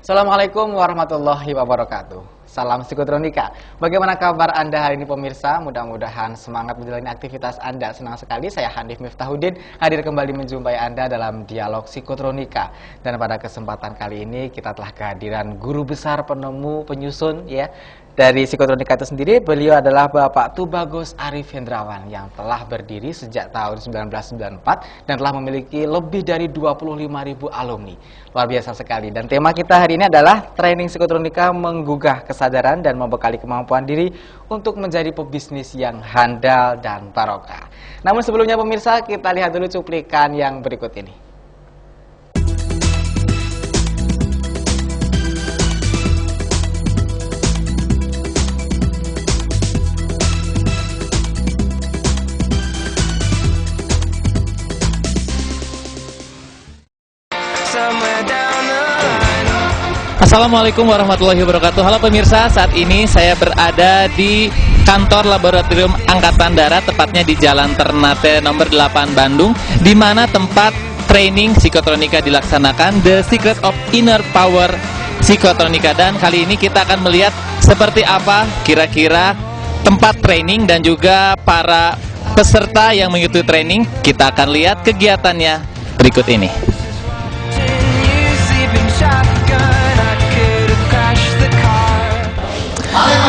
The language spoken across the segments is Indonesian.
Assalamualaikum warahmatullahi wabarakatuh. Salam psikotronika. Bagaimana kabar Anda hari ini pemirsa? Mudah-mudahan semangat menjalani aktivitas Anda. Senang sekali saya Hanif Miftahudin hadir kembali menjumpai Anda dalam dialog psikotronika. Dan pada kesempatan kali ini kita telah kehadiran guru besar penemu penyusun ya dari psikotronika itu sendiri. Beliau adalah Bapak Tubagus Arif Hendrawan yang telah berdiri sejak tahun 1994 dan telah memiliki lebih dari 25.000 alumni. Luar biasa sekali. Dan tema kita hari ini adalah training psikotronika menggugah kesadaran dan membekali kemampuan diri untuk menjadi pebisnis yang handal dan barokah. Namun sebelumnya pemirsa, kita lihat dulu cuplikan yang berikut ini. Assalamualaikum warahmatullahi wabarakatuh. Halo pemirsa, saat ini saya berada di kantor Laboratorium Angkatan Darat, tepatnya di Jalan Ternate nomor 8 Bandung, di mana tempat training psikotronika dilaksanakan, The Secret of Inner Power Psikotronika. Dan kali ini kita akan melihat seperti apa kira-kira tempat training dan juga para peserta yang mengikuti training. Kita akan lihat kegiatannya berikut ini.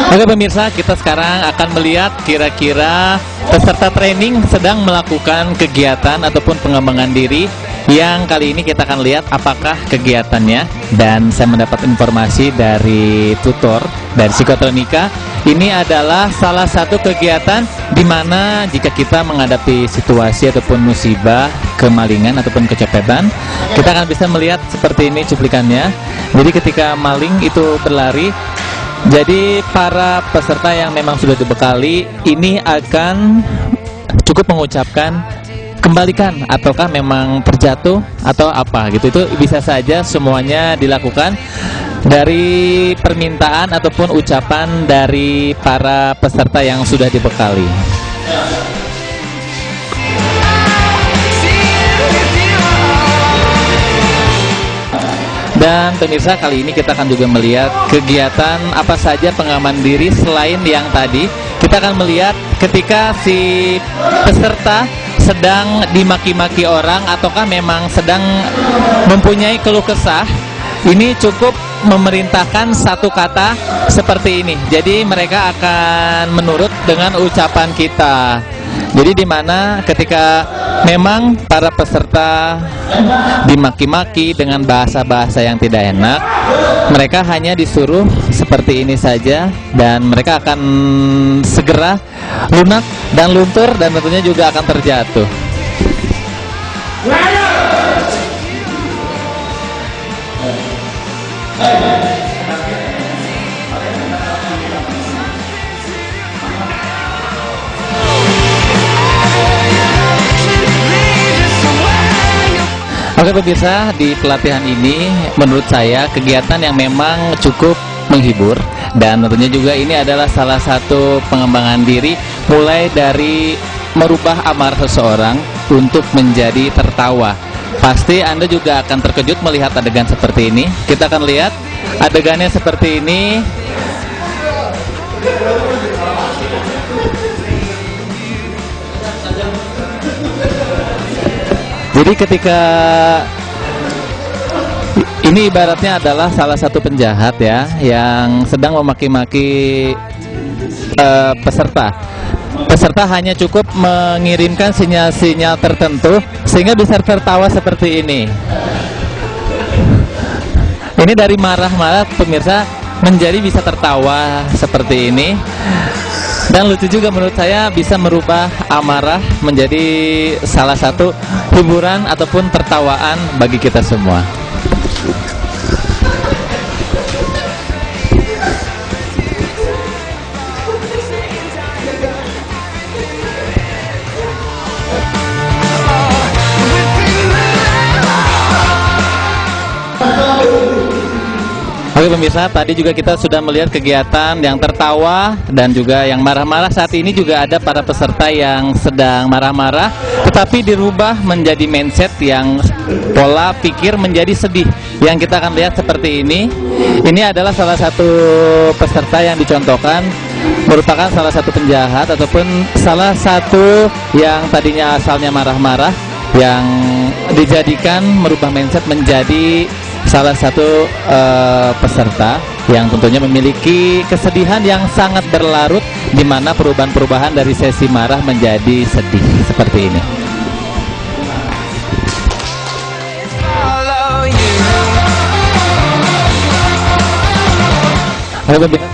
Oke pemirsa, kita sekarang akan melihat kira-kira peserta training sedang melakukan kegiatan ataupun pengembangan diri, yang kali ini kita akan lihat apakah kegiatannya. Dan saya mendapat informasi dari tutor dari psikotronika, ini adalah salah satu kegiatan di mana jika kita menghadapi situasi ataupun musibah, kemalingan ataupun kecopetan, kita akan bisa melihat seperti ini cuplikannya. Jadi ketika maling itu berlari, jadi para peserta yang memang sudah dibekali ini akan cukup mengucapkan kembalikan ataukah memang terjatuh atau apa gitu. Itu bisa saja semuanya dilakukan dari permintaan ataupun ucapan dari para peserta yang sudah dibekali. Dan pemirsa, kali ini kita akan juga melihat kegiatan apa saja pengaman diri selain yang tadi. Kita akan melihat ketika si peserta sedang dimaki-maki orang ataukah memang sedang mempunyai keluh kesah, ini cukup memerintahkan satu kata seperti ini. Jadi mereka akan menurut dengan ucapan kita. Jadi di mana ketika memang para peserta dimaki-maki dengan bahasa-bahasa yang tidak enak, mereka hanya disuruh seperti ini saja dan mereka akan segera lunak dan luntur dan tentunya juga akan terjatuh. Oke pemirsa, di pelatihan ini menurut saya kegiatan yang memang cukup menghibur, dan tentunya juga ini adalah salah satu pengembangan diri, mulai dari merubah amarah seseorang untuk menjadi tertawa. Pasti Anda juga akan terkejut melihat adegan seperti ini. Kita akan lihat adegannya seperti ini. Jadi ketika ini ibaratnya adalah salah satu penjahat ya, yang sedang memaki-maki peserta. Peserta hanya cukup mengirimkan sinyal-sinyal tertentu sehingga bisa tertawa seperti ini. Ini dari marah-marah pemirsa menjadi bisa tertawa seperti ini. Dan lucu juga menurut saya, bisa merubah amarah menjadi salah satu hiburan ataupun tertawaan bagi kita semua. Oke pemirsa, tadi juga kita sudah melihat kegiatan yang tertawa dan juga yang marah-marah. Saat ini juga ada para peserta yang sedang marah-marah, tetapi dirubah menjadi mindset yang pola pikir menjadi sedih. Yang kita akan lihat seperti ini. Ini adalah salah satu peserta yang dicontohkan merupakan salah satu penjahat ataupun salah satu yang tadinya asalnya marah-marah, yang dijadikan merubah mindset menjadi salah satu peserta yang tentunya memiliki kesedihan yang sangat berlarut, di mana perubahan-perubahan dari sesi marah menjadi sedih seperti ini.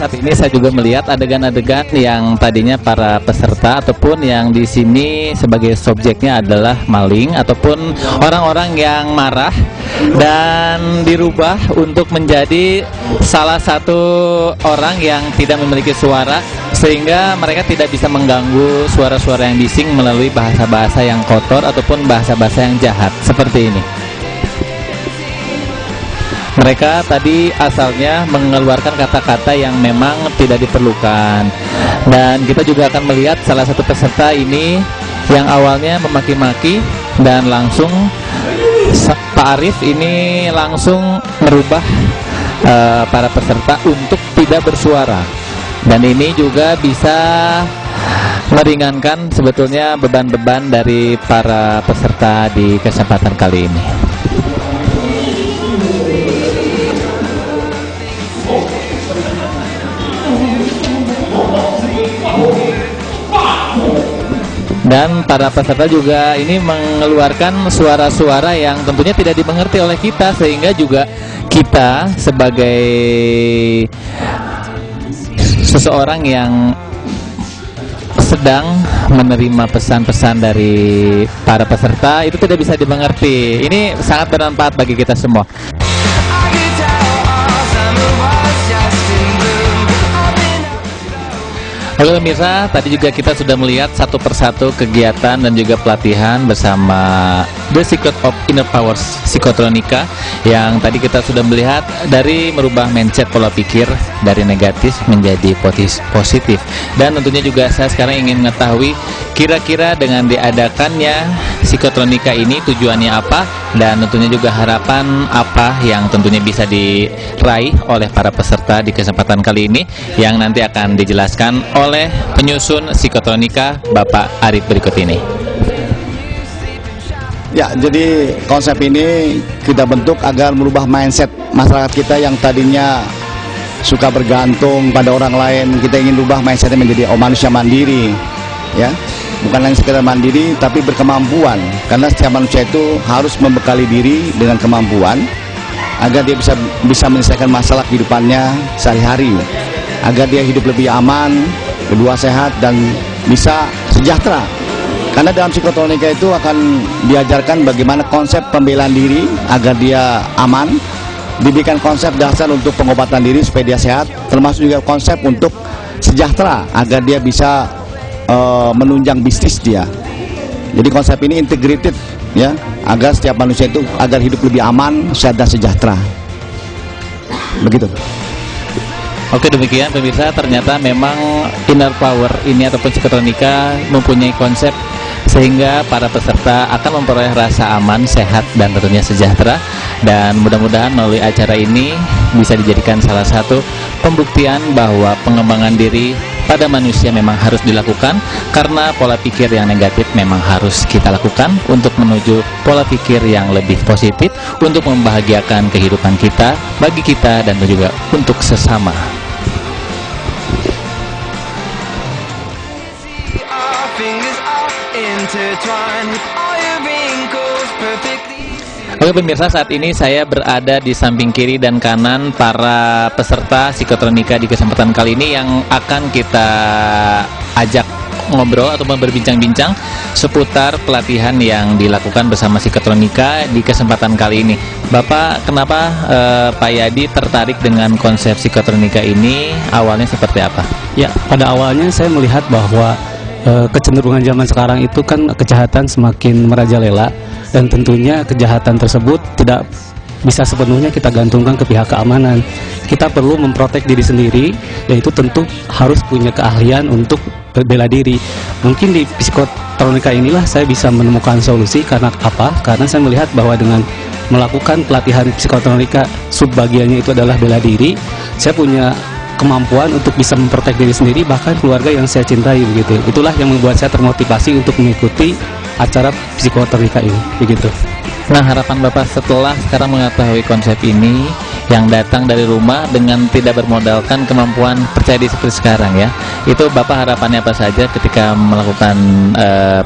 Saat ini saya juga melihat adegan-adegan yang tadinya para peserta ataupun yang di sini sebagai subjeknya adalah maling ataupun orang-orang yang marah, dan dirubah untuk menjadi salah satu orang yang tidak memiliki suara, sehingga mereka tidak bisa mengganggu suara-suara yang bising melalui bahasa-bahasa yang kotor ataupun bahasa-bahasa yang jahat seperti ini. Mereka tadi asalnya mengeluarkan kata-kata yang memang tidak diperlukan. Dan kita juga akan melihat salah satu peserta ini yang awalnya memaki-maki, dan langsung Pak Arif ini langsung merubah para peserta untuk tidak bersuara. Dan ini juga bisa meringankan sebetulnya beban-beban dari para peserta di kesempatan kali ini. Dan para peserta juga ini mengeluarkan suara-suara yang tentunya tidak dimengerti oleh kita, sehingga juga kita sebagai seseorang yang sedang menerima pesan-pesan dari para peserta itu tidak bisa dimengerti. Ini sangat bermanfaat bagi kita semua. Halo pemirsa, tadi juga kita sudah melihat satu persatu kegiatan dan juga pelatihan bersama The Secret of Inner Powers Psikotronika, yang tadi kita sudah melihat dari merubah mindset pola pikir dari negatif menjadi positif. Dan tentunya juga saya sekarang ingin mengetahui kira-kira dengan diadakannya psikotronika ini tujuannya apa, dan tentunya juga harapan apa yang tentunya bisa diraih oleh para peserta di kesempatan kali ini, yang nanti akan dijelaskan oleh penyusun psikotronika Bapak Arif berikut ini. Ya, jadi konsep ini kita bentuk agar merubah mindset masyarakat kita yang tadinya suka bergantung pada orang lain. Kita ingin rubah mindsetnya menjadi manusia mandiri, ya, bukan hanya sekedar mandiri tapi berkemampuan, karena setiap manusia itu harus membekali diri dengan kemampuan agar dia bisa menyelesaikan masalah kehidupannya sehari-hari, agar dia hidup lebih aman, kedua sehat, dan bisa sejahtera. Karena dalam psikotronika itu akan diajarkan bagaimana konsep pembelaan diri agar dia aman, diberikan konsep dasar untuk pengobatan diri supaya dia sehat, termasuk juga konsep untuk sejahtera agar dia bisa menunjang bisnis dia. Jadi konsep ini integrated, ya, agar setiap manusia itu agar hidup lebih aman, sehat dan sejahtera. Begitu. Oke, demikian pemirsa, ternyata memang inner power ini ataupun psikotronika mempunyai konsep sehingga para peserta akan memperoleh rasa aman, sehat, dan tentunya sejahtera. Dan mudah-mudahan melalui acara ini bisa dijadikan salah satu pembuktian bahwa pengembangan diri pada manusia memang harus dilakukan, karena pola pikir yang negatif memang harus kita lakukan untuk menuju pola pikir yang lebih positif, untuk membahagiakan kehidupan kita, bagi kita, dan juga untuk sesama. Oke pemirsa, saat ini saya berada di samping kiri dan kanan para peserta psikotronika di kesempatan kali ini yang akan kita ajak ngobrol ataupun berbincang-bincang seputar pelatihan yang dilakukan bersama psikotronika di kesempatan kali ini. Bapak, kenapa Pak Yadi tertarik dengan konsep psikotronika ini? Awalnya seperti apa? Ya, pada awalnya saya melihat bahwa kecenderungan zaman sekarang itu kan kejahatan semakin merajalela, dan tentunya kejahatan tersebut tidak bisa sepenuhnya kita gantungkan ke pihak keamanan. Kita perlu memprotek diri sendiri, yaitu tentu harus punya keahlian untuk bela diri. Mungkin di psikotronika inilah saya bisa menemukan solusi. Karena apa? Karena saya melihat bahwa dengan melakukan pelatihan psikotronika, subbagiannya itu adalah bela diri, saya punya kemampuan untuk bisa memprotek diri sendiri, bahkan keluarga yang saya cintai begitu. Itulah yang membuat saya termotivasi untuk mengikuti acara psikotronika ini begitu. Nah, harapan Bapak setelah sekarang mengetahui konsep ini yang datang dari rumah dengan tidak bermodalkan kemampuan percaya diri seperti sekarang ya, itu Bapak harapannya apa saja ketika melakukan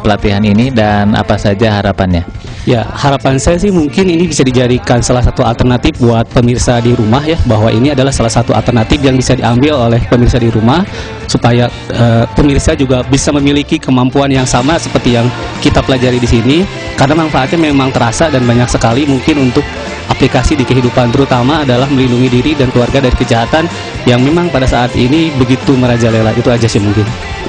pelatihan ini dan apa saja harapannya? Ya, harapan saya sih mungkin ini bisa dijadikan salah satu alternatif buat pemirsa di rumah ya, bahwa ini adalah salah satu alternatif yang bisa diambil oleh pemirsa di rumah supaya pemirsa juga bisa memiliki kemampuan yang sama seperti yang kita pelajari di sini, karena manfaatnya memang terasa dan banyak sekali mungkin untuk aplikasi di kehidupan, terutama adalah melindungi diri dan keluarga dari kejahatan yang memang pada saat ini begitu merajalela. Itu aja sih mungkin.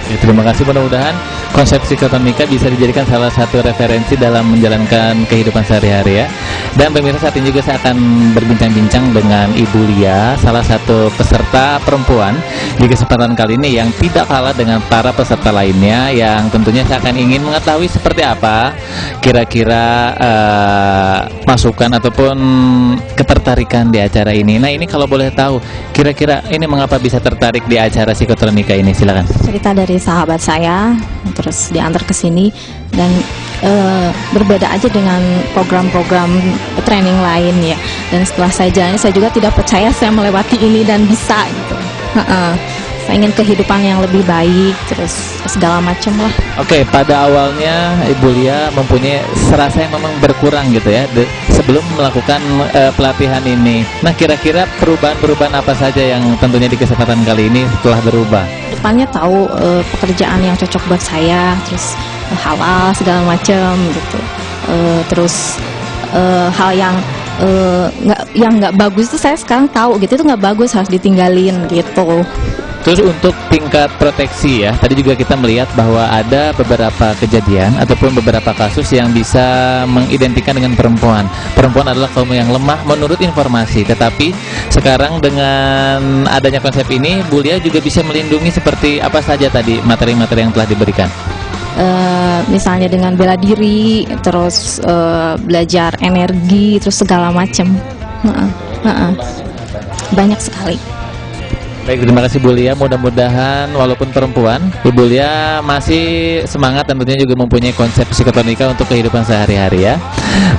Ya, terima kasih, mudah-mudahan konsep psikotronika bisa dijadikan salah satu referensi dalam menjalankan kehidupan sehari-hari ya. Dan pemirsa, saat ini juga saya akan berbincang-bincang dengan Ibu Lia, salah satu peserta perempuan di kesempatan kali ini yang tidak kalah dengan para peserta lainnya, yang tentunya saya akan ingin mengetahui seperti apa kira-kira masukan ataupun ketertarikan di acara ini. Nah, ini kalau boleh tahu, kira-kira ini mengapa bisa tertarik di acara psikotronika ini? Silakan. Cerita dari sahabat saya, terus diantar ke sini, dan berbeda aja dengan program-program training lain ya. Dan setelah saya jalani, saya juga tidak percaya saya melewati ini dan bisa gitu. Saya ingin kehidupan yang lebih baik, terus segala macam lah. Oke, pada awalnya Ibu Lia mempunyai serasa yang memang berkurang gitu ya sebelum melakukan pelatihan ini. Nah, kira-kira perubahan-perubahan apa saja yang tentunya di kesempatan kali ini telah berubah? Depannya tahu pekerjaan yang cocok buat saya, terus halal segala macam gitu. Terus hal yang nggak bagus itu saya sekarang tahu gitu, itu nggak bagus, harus ditinggalin gitu. Terus untuk tingkat proteksi ya, tadi juga kita melihat bahwa ada beberapa kejadian ataupun beberapa kasus yang bisa mengidentikan dengan perempuan. Perempuan adalah kaum yang lemah menurut informasi, tetapi sekarang dengan adanya konsep ini, Bu Lia juga bisa melindungi seperti apa saja tadi materi-materi yang telah diberikan. Misalnya dengan bela diri, terus belajar energi, terus segala macam. Banyak sekali. Baik, terima kasih Bu Lia. Mudah-mudahan walaupun perempuan, Ibu Lia masih semangat dan tentunya juga mempunyai konsep psikotronika untuk kehidupan sehari-hari ya.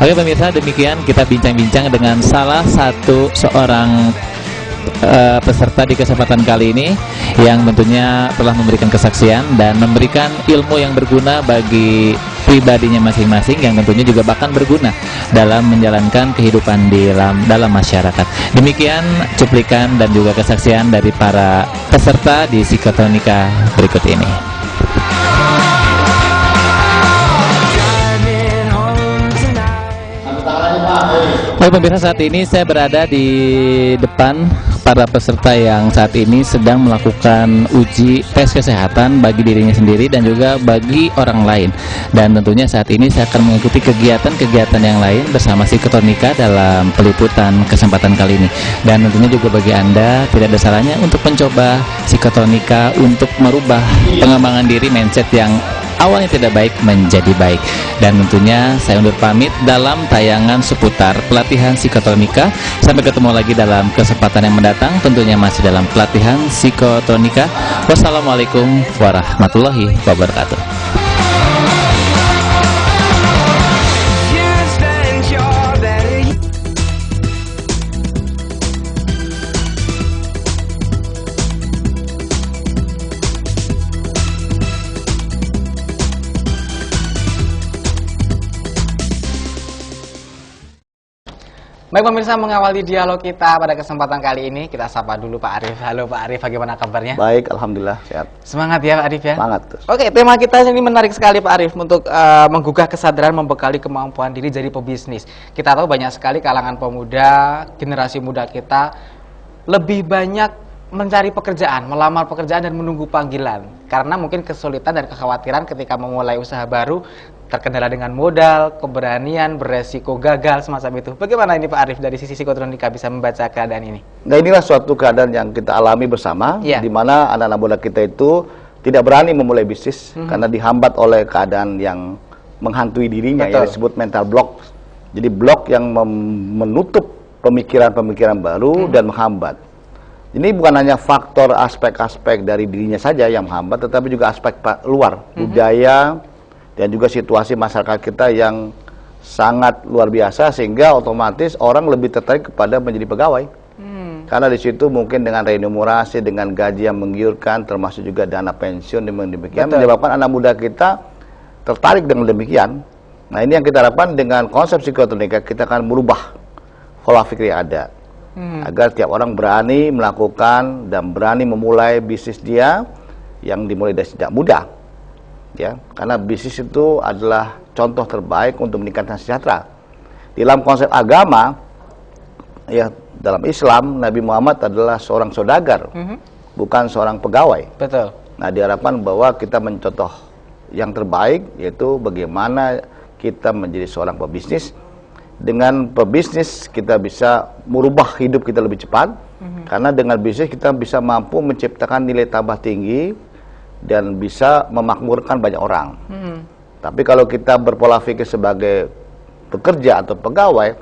Oke pemirsa, demikian kita bincang-bincang dengan salah satu seorang peserta di kesempatan kali ini yang tentunya telah memberikan kesaksian dan memberikan ilmu yang berguna bagi pribadinya masing-masing, yang tentunya juga bahkan berguna dalam menjalankan kehidupan di dalam masyarakat. Demikian cuplikan dan juga kesaksian dari para peserta di psikotronika berikut ini. Baik pemirsa, saat ini saya berada di depan para peserta yang saat ini sedang melakukan uji tes kesehatan bagi dirinya sendiri dan juga bagi orang lain. Dan tentunya saat ini saya akan mengikuti kegiatan-kegiatan yang lain bersama psikotronika dalam peliputan kesempatan kali ini. Dan tentunya juga bagi Anda tidak ada salahnya untuk mencoba psikotronika untuk merubah pengembangan diri, mindset yang awalnya tidak baik menjadi baik. Dan tentunya saya undur pamit dalam tayangan seputar pelatihan psikotronika. Sampai ketemu lagi dalam kesempatan yang mendatang, tentunya masih dalam pelatihan psikotronika. Wassalamualaikum warahmatullahi wabarakatuh. Baik pemirsa, mengawali dialog kita pada kesempatan kali ini, kita sapa dulu Pak Arief. Halo Pak Arief, bagaimana kabarnya? Baik, alhamdulillah sehat. Semangat ya Pak Arief ya? Semangat. Oke, tema kita ini menarik sekali Pak Arief untuk menggugah kesadaran, membekali kemampuan diri jadi pebisnis. Kita tahu banyak sekali kalangan pemuda, generasi muda kita lebih banyak mencari pekerjaan, melamar pekerjaan dan menunggu panggilan. Karena mungkin kesulitan dan kekhawatiran ketika memulai usaha baru, terkendala dengan modal, keberanian, beresiko gagal, semacam itu. Bagaimana ini Pak Arief dari sisi psikotronika bisa membaca keadaan ini? Nah, inilah suatu keadaan yang kita alami bersama, di mana anak-anak muda kita itu tidak berani memulai bisnis karena dihambat oleh keadaan yang menghantui dirinya, yang disebut mental block. Jadi blok yang menutup pemikiran-pemikiran baru dan menghambat. Ini bukan hanya faktor aspek-aspek dari dirinya saja yang menghambat, tetapi juga aspek luar, budaya, dan juga situasi masyarakat kita yang sangat luar biasa, sehingga otomatis orang lebih tertarik kepada menjadi pegawai. Karena di situ mungkin dengan remunerasi, dengan gaji yang menggiurkan, termasuk juga dana pensiun, demikian menyebabkan anak muda kita tertarik dengan demikian. Nah, ini yang kita harapkan dengan konsep psikotronika, kita akan merubah pola pikir yang ada. Agar tiap orang berani melakukan dan berani memulai bisnis dia yang dimulai dari sejak muda. Ya, karena bisnis itu adalah contoh terbaik untuk meningkatkan sejahtera. Dalam konsep agama, ya, dalam Islam, Nabi Muhammad adalah seorang saudagar, bukan seorang pegawai. Betul. Nah, diharapkan bahwa kita mencontoh yang terbaik, yaitu bagaimana kita menjadi seorang pebisnis. Dengan pebisnis kita bisa merubah hidup kita lebih cepat, karena dengan bisnis kita bisa mampu menciptakan nilai tambah tinggi dan bisa memakmurkan banyak orang. Tapi kalau kita berpola pikir sebagai pekerja atau pegawai,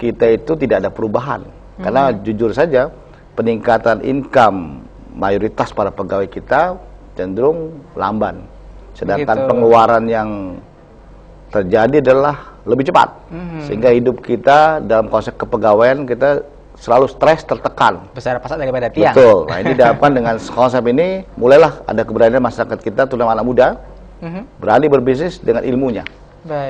kita itu tidak ada perubahan. Karena jujur saja, peningkatan income mayoritas para pegawai kita cenderung lamban. Sedangkan pengeluaran yang terjadi adalah lebih cepat. Sehingga hidup kita dalam konsep kepegawaian kita selalu stres, tertekan. Besar pasak daripada tiang. Betul. Nah, ini diharapkan dengan konsep ini, mulailah ada keberanian masyarakat kita, terutama anak muda, berani berbisnis dengan ilmunya.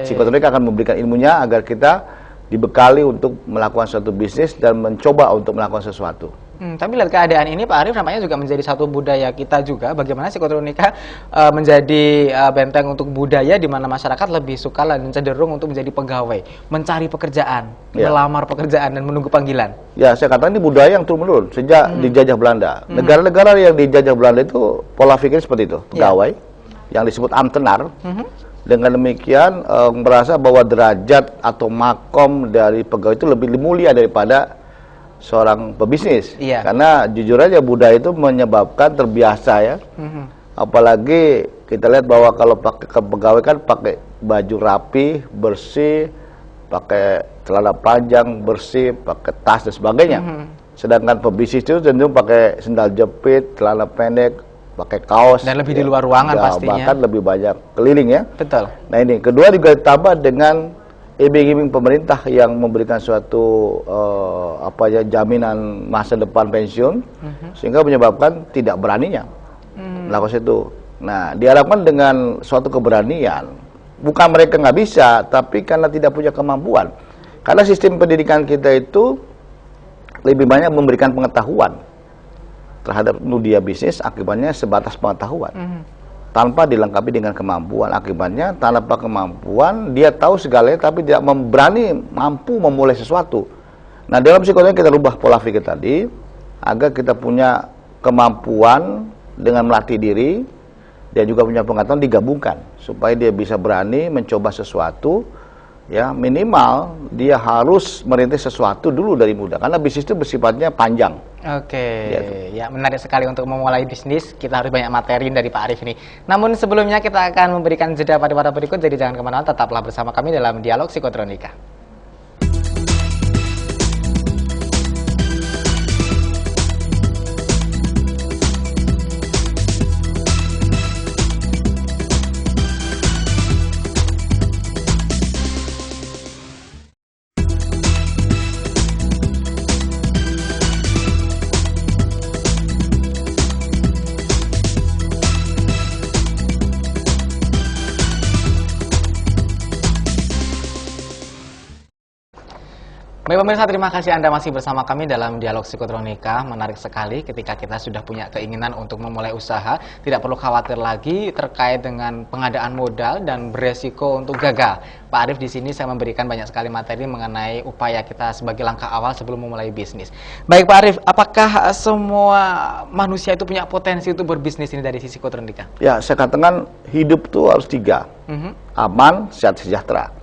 Psikotronika akan memberikan ilmunya agar kita dibekali untuk melakukan suatu bisnis dan mencoba untuk melakukan sesuatu. Tapi lihat keadaan ini Pak Arief, nampaknya juga menjadi satu budaya kita juga. Bagaimana psikotronika menjadi benteng untuk budaya di mana masyarakat lebih suka dan cenderung untuk menjadi pegawai, mencari pekerjaan, melamar pekerjaan dan menunggu panggilan. Ya, saya katakan ini budaya yang turun-menurun sejak dijajah Belanda. Negara-negara yang dijajah Belanda itu pola pikir seperti itu, pegawai yang disebut ambtenaar. Dengan demikian merasa bahwa derajat atau makom dari pegawai itu lebih mulia daripada seorang pebisnis. Karena jujur aja budaya itu menyebabkan terbiasa ya. Apalagi kita lihat bahwa kalau pakai pegawai kan pakai baju rapi, bersih, pakai celana panjang, bersih, pakai tas dan sebagainya. Sedangkan pebisnis itu cenderung pakai sendal jepit, celana pendek, pakai kaos dan lebih di luar ruangan pastinya, bahkan lebih banyak keliling ya. Betul. Nah, ini kedua juga ditambah dengan iming-iming pemerintah yang memberikan suatu jaminan masa depan pensiun, sehingga menyebabkan tidak beraninya melakukan itu. Nah, diharapkan dengan suatu keberanian, bukan mereka nggak bisa, tapi karena tidak punya kemampuan. Karena sistem pendidikan kita itu lebih banyak memberikan pengetahuan terhadap dunia bisnis, akibatnya sebatas pengetahuan tanpa dilengkapi dengan kemampuan. Akibatnya tanpa kemampuan dia tahu segalanya tapi tidak berani mampu memulai sesuatu. Nah, dalam psikologi kita rubah pola pikir tadi agar kita punya kemampuan dengan melatih diri dan juga punya pengetahuan digabungkan supaya dia bisa berani mencoba sesuatu. Ya, minimal dia harus merintis sesuatu dulu dari muda, karena bisnis itu bersifatnya panjang. Oke, ya menarik sekali untuk memulai bisnis. Kita harus banyak materi dari Pak Arief ini. Namun sebelumnya kita akan memberikan jeda pada berikut, jadi jangan kemana-mana, tetaplah bersama kami dalam Dialog Psikotronika. Baik pemirsa, terima kasih Anda masih bersama kami dalam Dialog Psikotronika. Menarik sekali ketika kita sudah punya keinginan untuk memulai usaha, tidak perlu khawatir lagi terkait dengan pengadaan modal dan beresiko untuk gagal. Pak Arief, di sini saya memberikan banyak sekali materi mengenai upaya kita sebagai langkah awal sebelum memulai bisnis. Baik Pak Arief, apakah semua manusia itu punya potensi untuk berbisnis ini dari sisi psikotronika? Ya, saya katakan hidup itu harus tiga. Aman, sehat, sejahtera.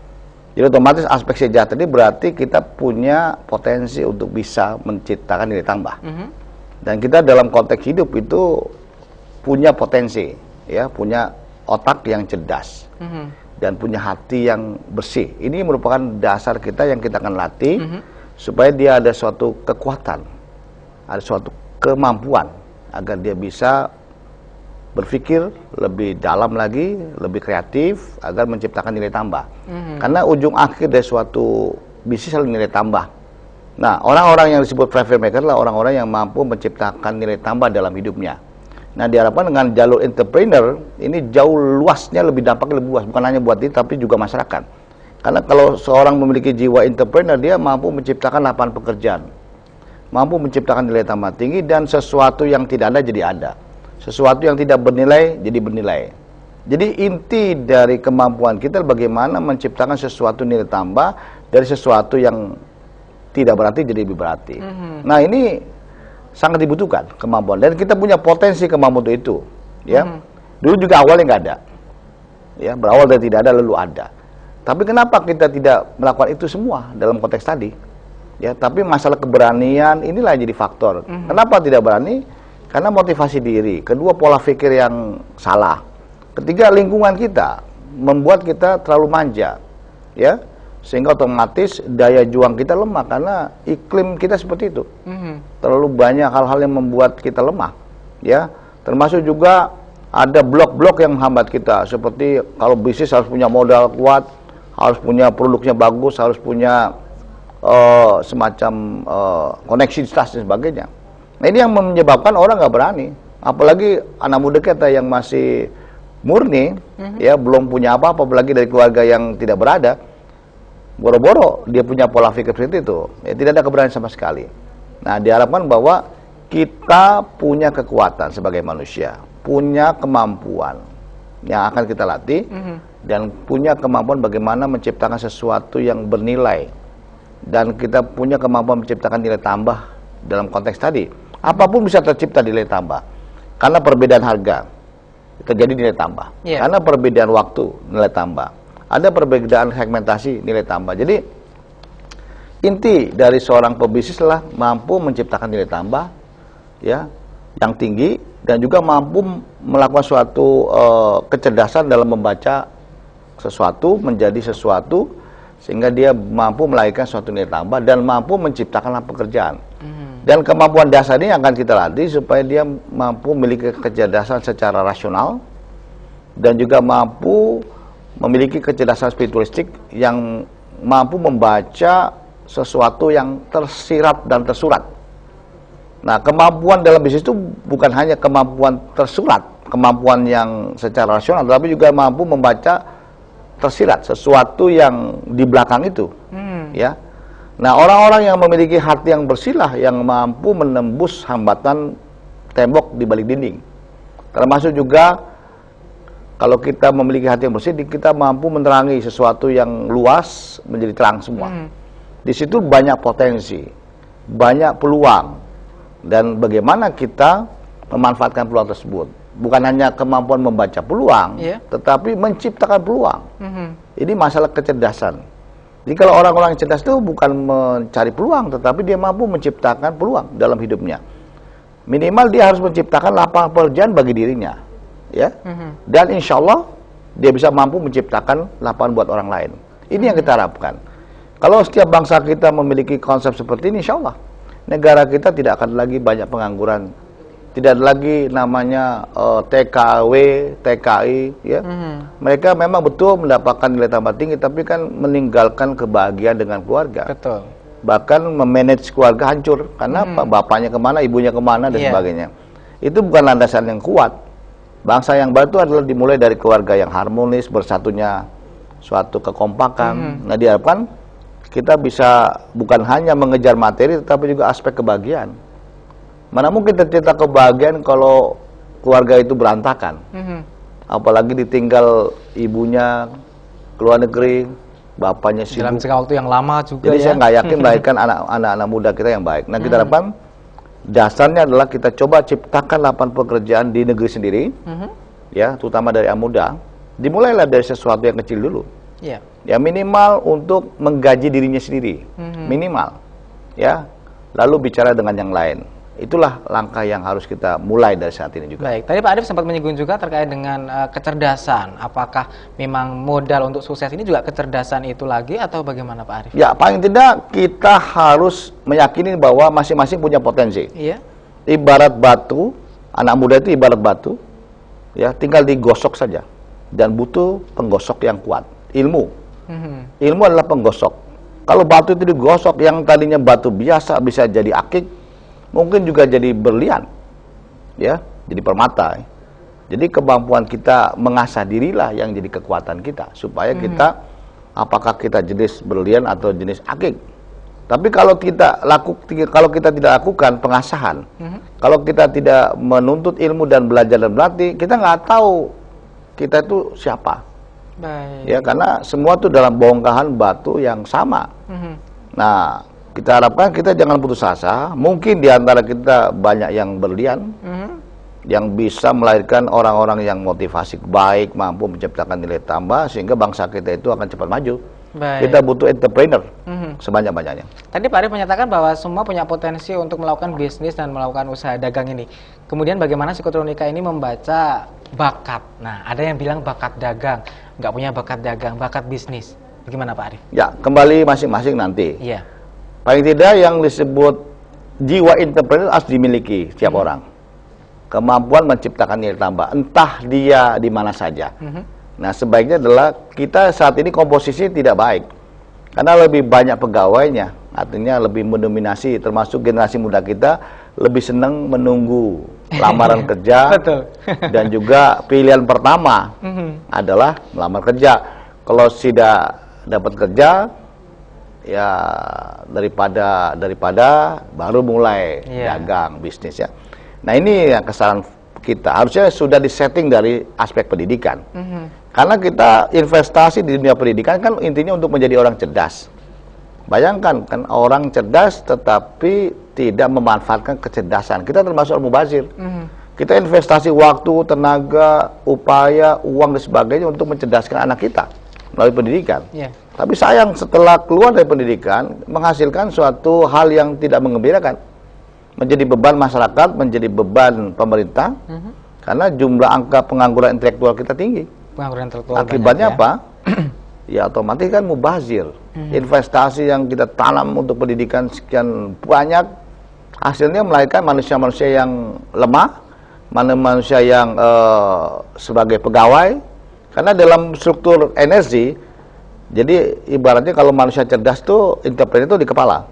Jadi otomatis aspek sejahtera ini berarti kita punya potensi untuk bisa menciptakan nilai tambah. Dan kita dalam konteks hidup itu punya potensi, ya, punya otak yang cerdas dan punya hati yang bersih. Ini merupakan dasar kita yang kita akan latih supaya dia ada suatu kekuatan, ada suatu kemampuan agar dia bisa berpikir lebih dalam lagi, lebih kreatif, agar menciptakan nilai tambah. Karena ujung akhir dari suatu bisnis adalah nilai tambah. Nah, orang-orang yang disebut profit maker adalah orang-orang yang mampu menciptakan nilai tambah dalam hidupnya. Nah, diharapkan dengan jalur entrepreneur ini jauh luasnya, lebih dampaknya lebih luas, bukan hanya buat diri tapi juga masyarakat. Karena kalau seorang memiliki jiwa entrepreneur, dia mampu menciptakan lapangan pekerjaan, mampu menciptakan nilai tambah tinggi, dan sesuatu yang tidak ada jadi ada. Sesuatu yang tidak bernilai jadi bernilai. Jadi inti dari kemampuan kita bagaimana menciptakan sesuatu nilai tambah dari sesuatu yang tidak berarti jadi lebih berarti. Nah, ini sangat dibutuhkan kemampuan, dan kita punya potensi kemampuan itu. Ya, dulu juga awalnya nggak ada. Ya, berawal dari tidak ada lalu ada. Tapi kenapa kita tidak melakukan itu semua dalam konteks tadi? Ya, tapi masalah keberanian inilah yang jadi faktor. Kenapa tidak berani? Karena motivasi diri, kedua pola pikir yang salah, ketiga lingkungan kita membuat kita terlalu manja, ya, sehingga otomatis daya juang kita lemah karena iklim kita seperti itu. Terlalu banyak hal-hal yang membuat kita lemah, ya, termasuk juga ada blok-blok yang menghambat kita, seperti kalau bisnis harus punya modal kuat, harus punya produknya bagus, harus punya semacam koneksi dan sebagainya. Nah, ini yang menyebabkan orang nggak berani, apalagi anak muda kita yang masih murni, ya, belum punya apa-apa, apalagi dari keluarga yang tidak berada, boro-boro dia punya pola pikir seperti itu, ya, tidak ada keberanian sama sekali. Nah, diharapkan bahwa kita punya kekuatan sebagai manusia, punya kemampuan yang akan kita latih, dan punya kemampuan bagaimana menciptakan sesuatu yang bernilai, dan kita punya kemampuan menciptakan nilai tambah dalam konteks tadi. Apapun bisa tercipta nilai tambah. Karena perbedaan harga terjadi nilai tambah. Karena perbedaan waktu nilai tambah. Ada perbedaan segmentasi nilai tambah. Jadi inti dari seorang pebisnis adalah mampu menciptakan nilai tambah, ya, yang tinggi, dan juga mampu melakukan suatu kecerdasan dalam membaca sesuatu menjadi sesuatu, sehingga dia mampu melahirkan suatu nilai tambah dan mampu menciptakan pekerjaan. Dan kemampuan dasar ini akan kita latih supaya dia mampu memiliki kecerdasan secara rasional, dan juga mampu memiliki kecerdasan spiritualistik yang mampu membaca sesuatu yang tersirat dan tersurat. Nah, kemampuan dalam bisnis itu bukan hanya kemampuan tersurat, kemampuan yang secara rasional, tapi juga mampu membaca tersirat sesuatu yang di belakang itu, ya. Nah, orang-orang yang memiliki hati yang bersih yang mampu menembus hambatan tembok di balik dinding. Termasuk juga kalau kita memiliki hati yang bersih, kita mampu menerangi sesuatu yang luas menjadi terang semua. Di situ banyak potensi, banyak peluang, dan bagaimana kita memanfaatkan peluang tersebut. Bukan hanya kemampuan membaca peluang, tetapi menciptakan peluang. Ini masalah kecerdasan. Jadi kalau orang-orang yang cerdas itu bukan mencari peluang, tetapi dia mampu menciptakan peluang dalam hidupnya. Minimal dia harus menciptakan lapangan pekerjaan bagi dirinya, ya. Dan insya Allah dia bisa mampu menciptakan lapangan buat orang lain. Ini yang kita harapkan. Kalau setiap bangsa kita memiliki konsep seperti ini, insya Allah negara kita tidak akan lagi banyak pengangguran. Tidak ada lagi namanya TKW, TKI, ya. Mereka memang betul mendapatkan nilai tambah tinggi, tapi kan meninggalkan kebahagiaan dengan keluarga. Betul. Bahkan memanage keluarga hancur. Karena bapaknya kemana, ibunya kemana, dan sebagainya. Itu bukan landasan yang kuat. Bangsa yang baru itu adalah dimulai dari keluarga yang harmonis, bersatunya suatu kekompakan. Nah, diharapkan kita bisa bukan hanya mengejar materi, tetapi juga aspek kebahagiaan. Mana mungkin tercipta kebahagiaan kalau keluarga itu berantakan. Apalagi ditinggal ibunya ke luar negeri, bapaknya sibuk. Dalam jangka waktu yang lama juga. Jadi saya nggak yakin melahirkan anak-anak muda kita yang baik. Nah, kita harapkan dasarnya adalah kita coba ciptakan lapangan pekerjaan di negeri sendiri, ya, terutama dari anak muda. Dimulailah dari sesuatu yang kecil dulu. Ya, minimal untuk menggaji dirinya sendiri, minimal, ya. Lalu bicara dengan yang lain. itulah langkah yang harus kita mulai dari saat ini juga. Baik, tadi Pak Arif sempat menyinggung juga terkait dengan kecerdasan. Apakah memang modal untuk sukses ini juga kecerdasan itu lagi atau bagaimana Pak Arif? Ya, paling tidak kita harus meyakini bahwa masing-masing punya potensi. Iya. Ibarat batu, anak muda itu ibarat batu, ya tinggal digosok saja, dan butuh penggosok yang kuat. Ilmu adalah penggosok. Kalau batu itu digosok, yang tadinya batu biasa bisa jadi akik, mungkin juga jadi berlian, ya, jadi permata. Jadi kemampuan kita mengasah dirilah yang jadi kekuatan kita, supaya kita, apakah kita jenis berlian atau jenis akik. Tapi kalau kita tidak lakukan pengasahan, kalau kita tidak menuntut ilmu dan belajar dan berlatih, kita nggak tahu kita itu siapa. Baik. Ya, karena semua itu dalam bongkahan batu yang sama. Nah, kita harapkan kita jangan putus asa. Mungkin di antara kita banyak yang berlian, yang bisa melahirkan orang-orang yang motivasi baik, mampu menciptakan nilai tambah, sehingga bangsa kita itu akan cepat maju. Baik. Kita butuh entrepreneur sebanyak-banyaknya. Tadi Pak Arif menyatakan bahwa semua punya potensi untuk melakukan bisnis dan melakukan usaha dagang ini. Kemudian bagaimana psikotronika ini membaca bakat? Nah, ada yang bilang bakat dagang, nggak punya bakat dagang, bakat bisnis. Bagaimana Pak Arif? Ya, kembali masing-masing nanti. Iya. Paling tidak yang disebut jiwa entrepreneur harus dimiliki setiap orang. Kemampuan menciptakan nilai tambah, entah dia di mana saja. Nah, sebaiknya adalah kita saat ini komposisi tidak baik. Karena lebih banyak pegawainya, artinya lebih mendominasi, termasuk generasi muda kita lebih senang menunggu lamaran kerja. Betul. Dan juga pilihan pertama adalah melamar kerja. Kalau tidak dapat kerja, ya daripada baru mulai dagang bisnis ya. Nah, ini yang kesalahan kita. Harusnya sudah disetting dari aspek pendidikan. Karena kita investasi di dunia pendidikan kan intinya untuk menjadi orang cerdas. Bayangkan kan orang cerdas tetapi tidak memanfaatkan kecerdasan. Kita termasuk orang mubazir. Kita investasi waktu, tenaga, upaya, uang dan sebagainya untuk mencerdaskan anak kita melalui pendidikan. Tapi sayang setelah keluar dari pendidikan menghasilkan suatu hal yang tidak menggembirakan. Menjadi beban masyarakat, menjadi beban pemerintah. Karena jumlah angka pengangguran intelektual kita tinggi. Akibatnya apa? Ya otomatis kan mubazir. Investasi yang kita tanam untuk pendidikan sekian banyak, hasilnya melahirkan manusia-manusia yang lemah, manusia yang sebagai pegawai. Karena dalam struktur energi, jadi ibaratnya kalau manusia cerdas tuh entrepreneur itu di kepala.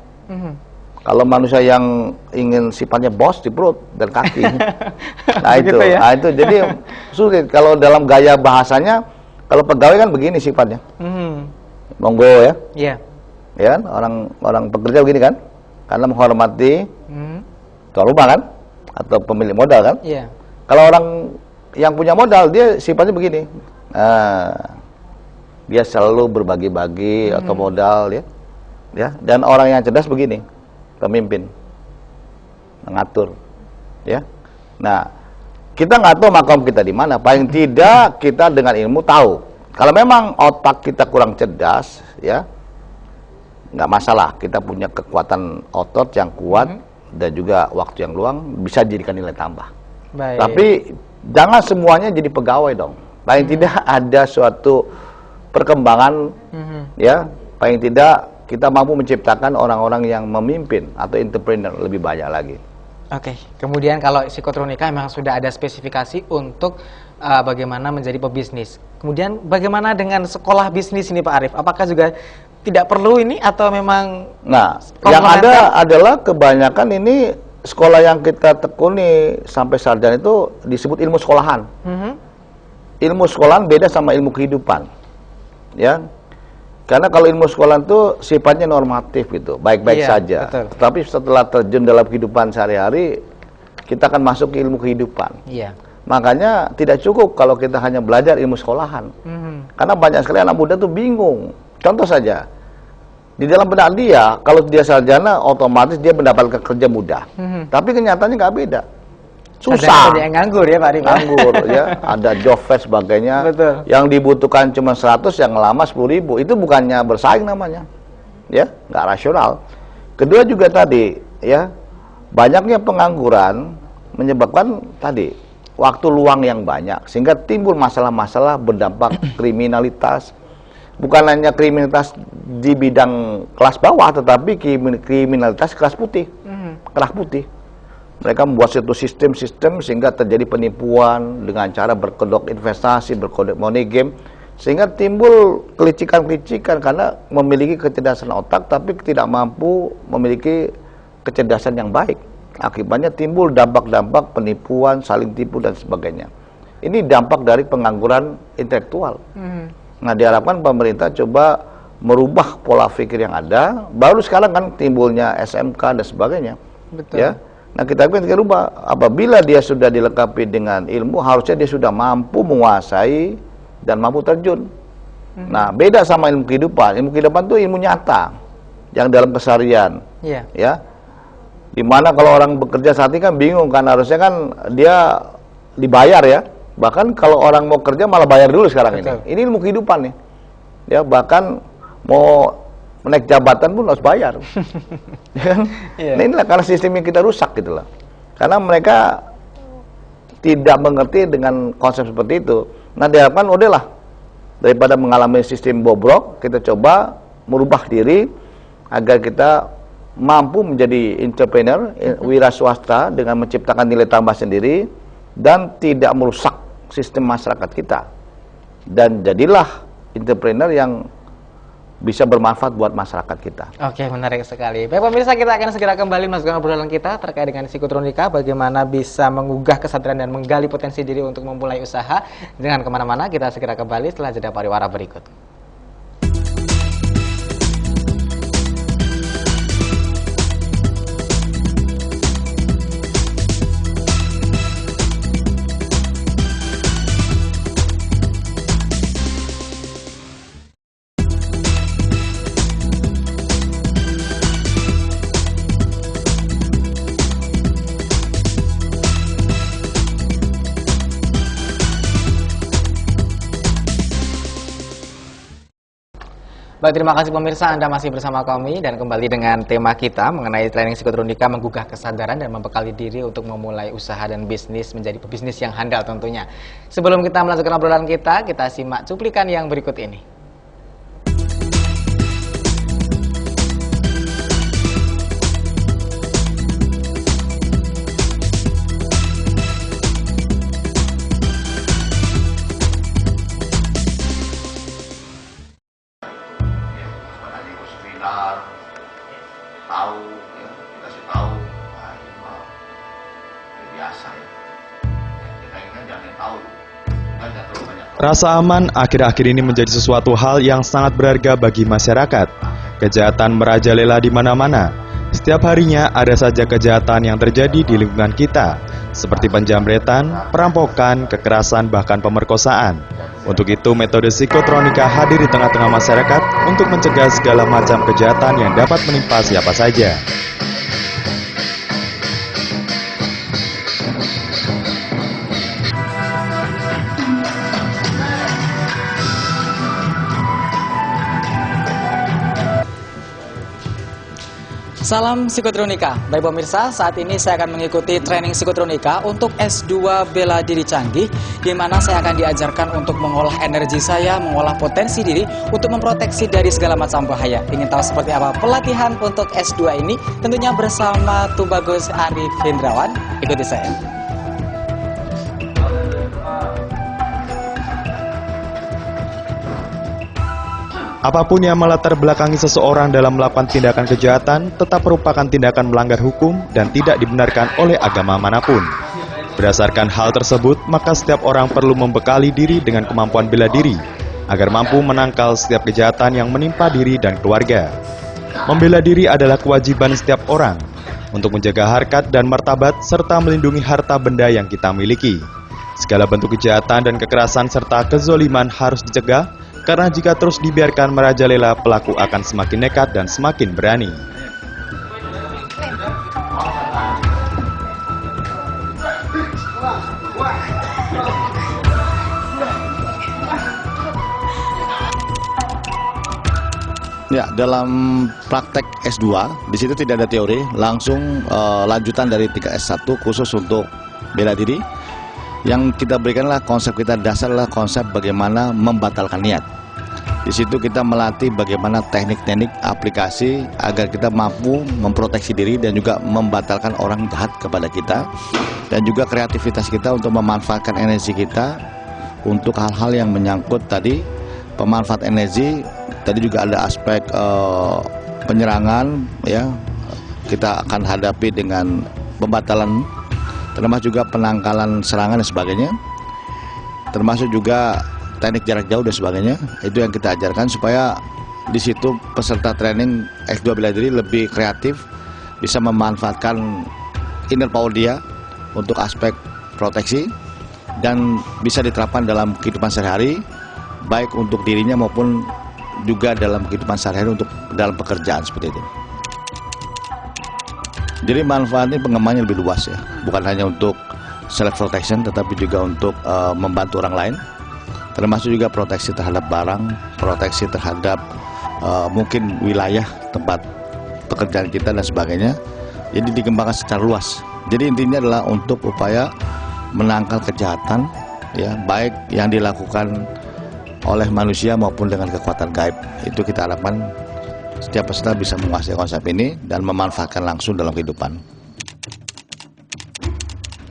Kalau manusia yang ingin sifatnya bos di perut dan kaki. Nah itu, ya? Nah itu jadi sulit. Kalau dalam gaya bahasanya, kalau pegawai kan begini sifatnya. Monggo ya. Iya. Ya kan? Orang pekerja begini kan? Karena menghormati tuan rumah kan? Atau pemilik modal kan? Iya. Kalau orang yang punya modal, dia sifatnya begini. Dia selalu berbagi-bagi atau modal ya. Ya. Dan orang yang cerdas begini. Pemimpin mengatur, ya. Nah, kita nggak tahu makam kita di mana. Paling tidak kita dengan ilmu tahu. Kalau memang otak kita kurang cerdas, ya, nggak masalah. Kita punya kekuatan otot yang kuat dan juga waktu yang luang bisa jadikan nilai tambah. Baik. Tapi jangan semuanya jadi pegawai dong. Paling tidak ada suatu perkembangan, ya. Paling tidak kita mampu menciptakan orang-orang yang memimpin atau entrepreneur lebih banyak lagi. Oke, kemudian kalau psikotronika memang sudah ada spesifikasi untuk bagaimana menjadi pebisnis. Kemudian bagaimana dengan sekolah bisnis ini Pak Arif? Apakah juga tidak perlu ini atau memang? Nah, yang ada adalah kebanyakan ini sekolah yang kita tekuni sampai sarjana itu disebut ilmu sekolahan. Ilmu sekolahan beda sama ilmu kehidupan, ya. Karena kalau ilmu sekolah itu sifatnya normatif gitu, baik-baik saja. Betul. Tapi setelah terjun dalam kehidupan sehari-hari, kita akan masuk ke ilmu kehidupan. Iya. Makanya tidak cukup kalau kita hanya belajar ilmu sekolahan. Karena banyak sekali anak muda tuh bingung. Contoh saja, di dalam benak dia, kalau dia sarjana, otomatis dia mendapatkan kerja mudah. Tapi kenyataannya nggak beda. Susah. Ada yang nganggur ya Pak Arif. Nganggur ya, ada job fair sebagainya. Betul. Yang dibutuhkan cuma 100, yang lama 10.000. Itu bukannya bersaing namanya. Ya, nggak rasional. Kedua juga tadi ya, banyaknya pengangguran menyebabkan tadi waktu luang yang banyak, sehingga timbul masalah-masalah berdampak kriminalitas. Bukan hanya kriminalitas di bidang kelas bawah, tetapi kriminalitas kelas putih. Kelas putih. Mereka membuat suatu sistem-sistem sehingga terjadi penipuan dengan cara berkedok investasi, berkedok money game, sehingga timbul kelicikan-kelicikan karena memiliki kecerdasan otak tapi tidak mampu memiliki kecerdasan yang baik. Akibatnya timbul dampak-dampak penipuan, saling tipu dan sebagainya. Ini dampak dari pengangguran intelektual. Nah, diharapkan pemerintah coba merubah pola pikir yang ada. Baru sekarang kan timbulnya SMK dan sebagainya. Betul. Ya. Nah, kita rubah. Apabila dia sudah dilengkapi dengan ilmu, harusnya dia sudah mampu menguasai dan mampu terjun. Nah, beda sama ilmu kehidupan. Ilmu kehidupan itu ilmu nyata yang dalam keseharian. Iya. Ya. Dimana kalau orang bekerja saat ini kan bingung kan, harusnya kan dia dibayar ya. Bahkan kalau orang mau kerja malah bayar dulu sekarang. Betul. Ini ilmu kehidupan nih. Ya, bahkan mau naik jabatan pun harus bayar. Ya kan? Iya. Nah, inilah karena sistem yang kita rusak gitu loh. Karena mereka tidak mengerti dengan konsep seperti itu. Nah, diharapkan udahlah, daripada mengalami sistem bobrok, kita coba merubah diri agar kita mampu menjadi entrepreneur, wira swasta dengan menciptakan nilai tambah sendiri dan tidak merusak sistem masyarakat kita. Dan jadilah entrepreneur yang bisa bermanfaat buat masyarakat kita. Oke, menarik sekali. Baik pemirsa, kita akan segera kembali masukkan obrolan kita terkait dengan psikotronika, bagaimana bisa menggugah kesadaran dan menggali potensi diri untuk memulai usaha. Jangan kemana-mana, kita segera kembali setelah jeda pariwara berikut. Baik, terima kasih pemirsa, Anda masih bersama kami dan kembali dengan tema kita mengenai training psikotronika menggugah kesadaran dan membekali diri untuk memulai usaha dan bisnis menjadi pebisnis yang handal tentunya. Sebelum kita melanjutkan obrolan kita simak cuplikan yang berikut ini. Rasa aman akhir-akhir ini menjadi sesuatu hal yang sangat berharga bagi masyarakat. Kejahatan merajalela di mana-mana. Setiap harinya ada saja kejahatan yang terjadi di lingkungan kita, seperti penjamretan, perampokan, kekerasan, bahkan pemerkosaan. Untuk itu, metode psikotronika hadir di tengah-tengah masyarakat untuk mencegah segala macam kejahatan yang dapat menimpa siapa saja. Salam psikotronika. Baik pemirsa, saat ini saya akan mengikuti training psikotronika untuk S2 Bela Diri Canggih, di mana saya akan diajarkan untuk mengolah energi saya, mengolah potensi diri untuk memproteksi dari segala macam bahaya. Ingin tahu seperti apa pelatihan untuk S2 ini? Tentunya bersama Tubagus Arif Hendrawan. Ikuti saya. Apapun yang melatar belakangi seseorang dalam melakukan tindakan kejahatan tetap merupakan tindakan melanggar hukum dan tidak dibenarkan oleh agama manapun. Berdasarkan hal tersebut, maka setiap orang perlu membekali diri dengan kemampuan bela diri agar mampu menangkal setiap kejahatan yang menimpa diri dan keluarga. Membela diri adalah kewajiban setiap orang untuk menjaga harkat dan martabat serta melindungi harta benda yang kita miliki. Segala bentuk kejahatan dan kekerasan serta kezoliman harus dicegah, karena jika terus dibiarkan merajalela, pelaku akan semakin nekat dan semakin berani. Ya, dalam praktek S2 di situ tidak ada teori, langsung lanjutan dari tingkat S1 khusus untuk bela diri. Yang kita berikanlah konsep kita dasar adalah konsep bagaimana membatalkan niat. Di situ kita melatih bagaimana teknik-teknik aplikasi agar kita mampu memproteksi diri dan juga membatalkan orang jahat kepada kita, dan juga kreativitas kita untuk memanfaatkan energi kita untuk hal-hal yang menyangkut tadi pemanfaat energi. Tadi juga ada aspek penyerangan, ya, kita akan hadapi dengan pembatalan, termasuk juga penangkalan serangan dan sebagainya, termasuk juga teknik jarak jauh dan sebagainya. Itu yang kita ajarkan supaya di situ peserta training S2 bela diri lebih kreatif, bisa memanfaatkan inner power dia untuk aspek proteksi dan bisa diterapkan dalam kehidupan sehari-hari, baik untuk dirinya maupun juga dalam kehidupan sehari-hari untuk dalam pekerjaan seperti itu. Jadi manfaatnya pengembangannya lebih luas, ya, bukan hanya untuk self protection tetapi juga untuk membantu orang lain, termasuk juga proteksi terhadap barang, proteksi terhadap mungkin wilayah tempat pekerjaan kita dan sebagainya. Jadi dikembangkan secara luas. Jadi intinya adalah untuk upaya menangkal kejahatan, ya, baik yang dilakukan oleh manusia maupun dengan kekuatan gaib. Itu kita harapkan setiap peserta bisa menguasai konsep ini dan memanfaatkan langsung dalam kehidupan.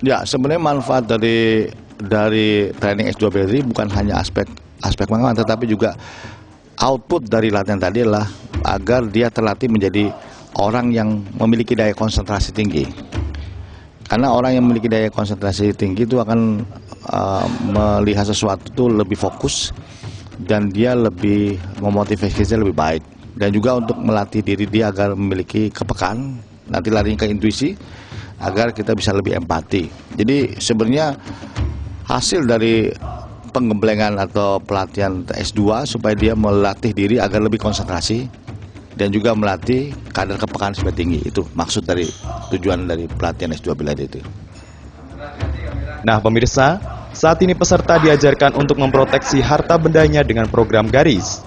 Ya, sebenarnya manfaat dari training S2 bela diri bukan hanya aspek pengamanan, tetapi juga output dari latihan tadi adalah agar dia terlatih menjadi orang yang memiliki daya konsentrasi tinggi. Karena orang yang memiliki daya konsentrasi tinggi itu akan melihat sesuatu itu lebih fokus dan dia lebih memotivasinya lebih baik, dan juga untuk melatih diri dia agar memiliki kepekaan, nanti larinya ke intuisi agar kita bisa lebih empati. Jadi sebenarnya hasil dari penggemblengan atau pelatihan S2 supaya dia melatih diri agar lebih konsentrasi dan juga melatih kadar kepekaan supaya tinggi. Itu maksud dari tujuan dari pelatihan S2 bela diri itu. Nah pemirsa, saat ini peserta diajarkan untuk memproteksi harta bendanya dengan program garis.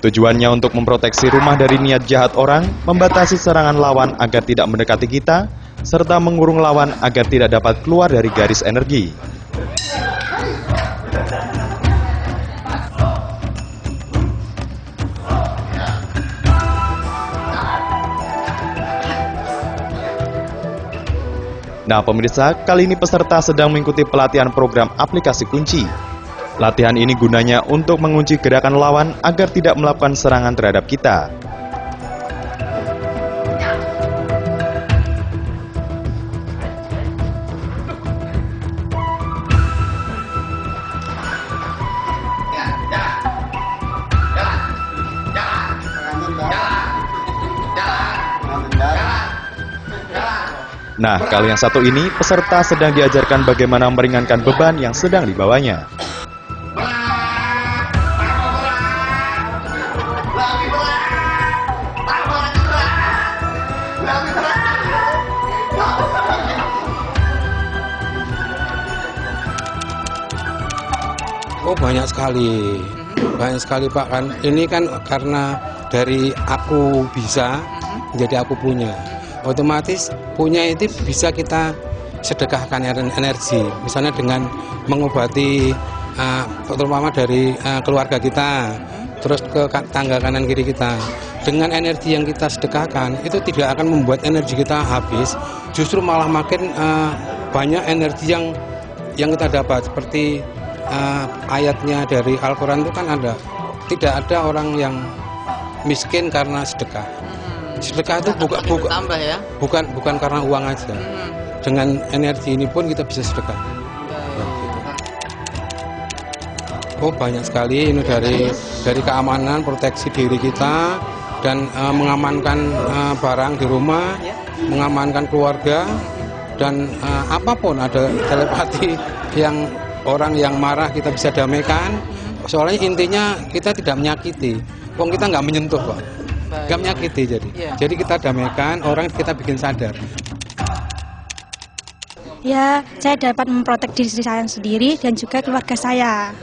Tujuannya untuk memproteksi rumah dari niat jahat orang, membatasi serangan lawan agar tidak mendekati kita, serta mengurung lawan agar tidak dapat keluar dari garis energi. Nah pemirsa, kali ini peserta sedang mengikuti pelatihan program aplikasi kunci. Latihan ini gunanya untuk mengunci gerakan lawan agar tidak melakukan serangan terhadap kita. Nah, kalau yang satu ini, peserta sedang diajarkan bagaimana meringankan beban yang sedang dibawanya. Oh, banyak sekali Pak. Kan ini kan karena dari aku bisa jadi aku punya. Otomatis punya itu bisa kita sedekahkan energi, misalnya dengan mengobati terutama dari keluarga kita, terus ke tangga kanan kiri kita. Dengan energi yang kita sedekahkan itu tidak akan membuat energi kita habis, justru malah makin banyak energi yang kita dapat. Seperti ayatnya dari Al-Quran itu kan ada, tidak ada orang yang miskin karena sedekah. Sedekah itu bukan karena uang aja. Dengan energi ini pun kita bisa sedekah. Oh, banyak sekali ini dari keamanan, proteksi diri kita, dan mengamankan barang di rumah, mengamankan keluarga, dan apapun ada telepati yang orang yang marah kita bisa damaikan. Soalnya intinya kita tidak menyakiti. Wong kita nggak menyentuh kok. Nggak menyakiti jadi kita damaikan, orang kita bikin sadar. Ya, saya dapat memprotek diri saya sendiri dan juga keluarga saya.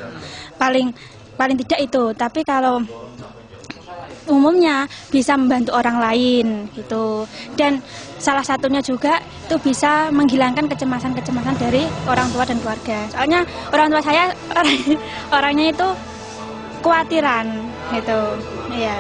Paling tidak itu, tapi kalau umumnya bisa membantu orang lain gitu. Dan salah satunya juga itu bisa menghilangkan kecemasan-kecemasan dari orang tua dan keluarga. Soalnya orang tua saya orangnya itu khawatiran gitu. Iya.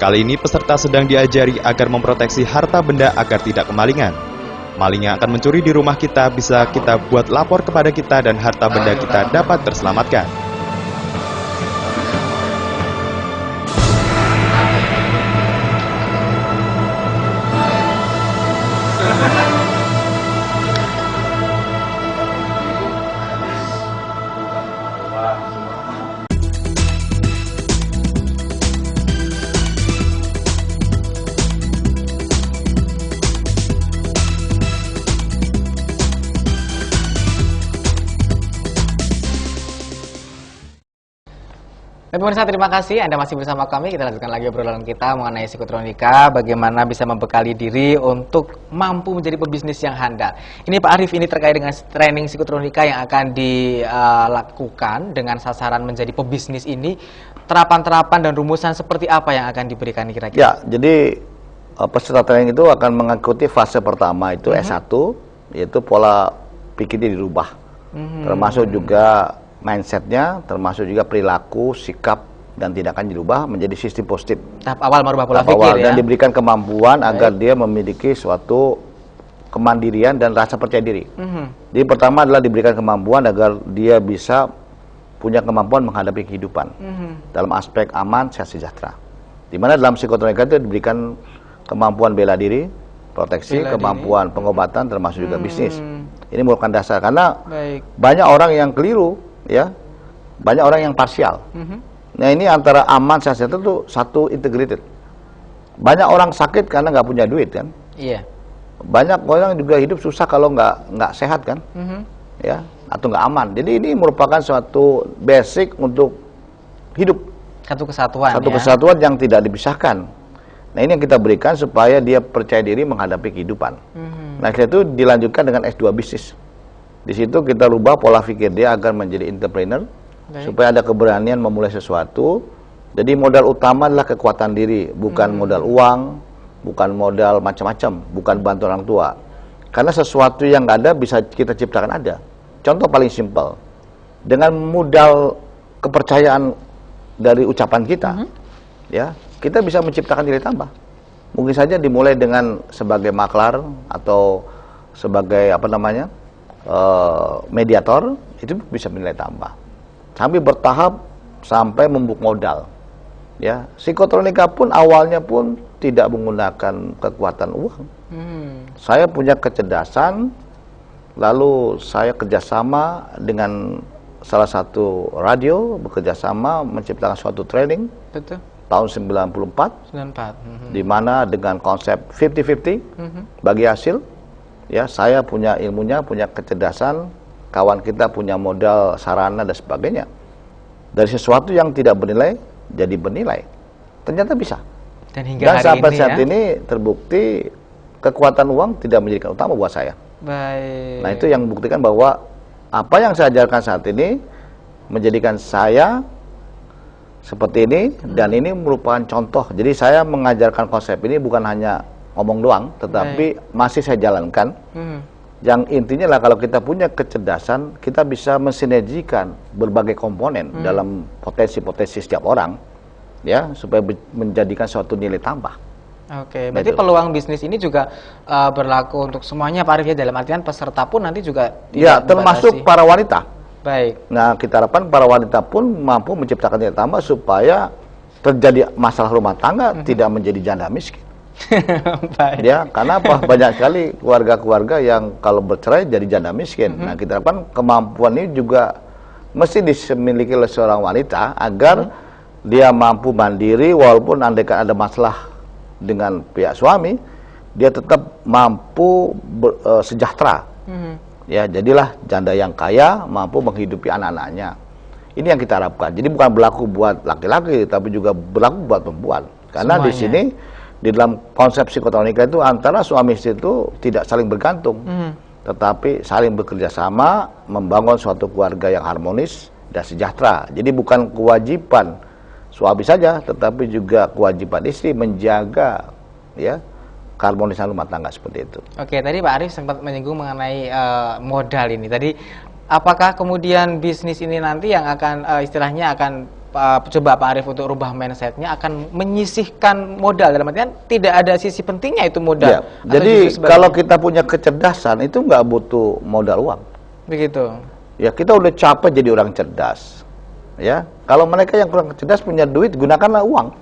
Kali ini peserta sedang diajari agar memproteksi harta benda agar tidak kemalingan. Maling yang akan mencuri di rumah kita bisa kita buat lapor kepada kita dan harta benda kita dapat terselamatkan. Pemirsa, terima kasih Anda masih bersama kami. Kita lanjutkan lagi obrolan kita mengenai psikotronika, bagaimana bisa membekali diri untuk mampu menjadi pebisnis yang handal. Ini Pak Arif, ini terkait dengan training psikotronika yang akan dilakukan dengan sasaran menjadi pebisnis ini. Terapan-terapan dan rumusan seperti apa yang akan diberikan kira-kira? Ya, jadi peserta training itu akan mengikuti fase pertama itu S1, yaitu pola pikirnya dirubah. Termasuk juga mindsetnya, termasuk juga perilaku, sikap, dan tindakan dirubah menjadi sistem positif. Tahap awal merubah pola pikir ya. Dan diberikan kemampuan agar dia memiliki suatu kemandirian dan rasa percaya diri. Jadi pertama adalah diberikan kemampuan agar dia bisa punya kemampuan menghadapi kehidupan dalam aspek aman, sehat, sejahtera. Dimana dalam psikotronika itu diberikan kemampuan bela diri, proteksi, kemampuan pengobatan, termasuk juga bisnis. Ini merupakan dasar karena banyak orang yang keliru, ya, banyak orang yang parsial. Nah, ini antara aman sehat sejahtera itu satu integrated. Banyak orang sakit karena nggak punya duit kan. Iya. Banyak orang juga hidup susah kalau nggak sehat kan, ya, atau nggak aman. Jadi ini merupakan suatu basic untuk hidup. Satu kesatuan. Satu kesatuan yang tidak dipisahkan. Nah, ini yang kita berikan supaya dia percaya diri menghadapi kehidupan. Nah, itu dilanjutkan dengan S2 bisnis. Di situ kita rubah pola pikir dia agar menjadi entrepreneur, supaya ada keberanian memulai sesuatu. Jadi modal utama adalah kekuatan diri, bukan modal uang, bukan modal macam-macam, bukan bantu orang tua. Karena sesuatu yang nggak ada bisa kita ciptakan ada. Contoh paling simpel, dengan modal kepercayaan dari ucapan kita, ya, kita bisa menciptakan nilai tambah. Mungkin saja dimulai dengan sebagai maklar atau sebagai mediator, itu bisa nilai tambah. Sampai bertahap sampai membuk modal. Ya, psikotronika pun awalnya pun tidak menggunakan kekuatan uang. Saya punya kecerdasan, lalu saya kerjasama dengan salah satu radio, bekerjasama menciptakan suatu training. Betul. Tahun 94. Di mana dengan konsep 50-50 bagi hasil. Ya, saya punya ilmunya, punya kecerdasan, kawan kita punya modal, sarana dan sebagainya. Dari sesuatu yang tidak bernilai jadi bernilai. Ternyata bisa. Dan hingga hari sampai ini, saat ini terbukti kekuatan uang tidak menjadikan utama buat saya. Baik. Nah, itu yang membuktikan bahwa apa yang saya ajarkan saat ini menjadikan saya seperti ini, dan ini merupakan contoh. Jadi saya mengajarkan konsep ini bukan hanya ngomong doang, tetapi masih saya jalankan. Yang intinya lah kalau kita punya kecerdasan, kita bisa mensinergikan berbagai komponen dalam potensi-potensi setiap orang, ya, supaya menjadikan suatu nilai tambah. Oke, berarti peluang bisnis ini juga berlaku untuk semuanya Pak Arif ya, dalam artian peserta pun nanti juga ya, termasuk para wanita. Baik. Nah, kita harapkan para wanita pun mampu menciptakan nilai tambah supaya terjadi masalah rumah tangga tidak menjadi janda miskin. Baik. Ya, karena apa? Banyak sekali keluarga-keluarga yang kalau bercerai jadi janda miskin. Nah, kita harapkan kemampuan ini juga mesti dimiliki oleh seorang wanita agar dia mampu mandiri, walaupun andaikan ada masalah dengan pihak suami, dia tetap mampu sejahtera. Ya, jadilah janda yang kaya, mampu menghidupi anak-anaknya. Ini yang kita harapkan. Jadi bukan berlaku buat laki-laki, tapi juga berlaku buat perempuan. Karena semuanya. Di sini, di dalam konsep psikotronika itu antara suami istri itu tidak saling bergantung, tetapi saling bekerja sama, membangun suatu keluarga yang harmonis dan sejahtera. Jadi bukan kewajiban suami saja, tetapi juga kewajiban istri menjaga ya keharmonisan rumah tangga seperti itu. Oke, tadi Pak Arief sempat menyinggung mengenai modal ini. Tadi apakah kemudian bisnis ini nanti yang akan istilahnya akan coba Pak Arief untuk rubah mindsetnya, akan menyisihkan modal, dalam artian tidak ada sisi pentingnya itu modal? Ya, jadi kalau kita punya kecerdasan itu nggak butuh modal uang. Begitu. Ya, kita udah capek jadi orang cerdas. Ya, kalau mereka yang kurang cerdas punya duit, gunakanlah uang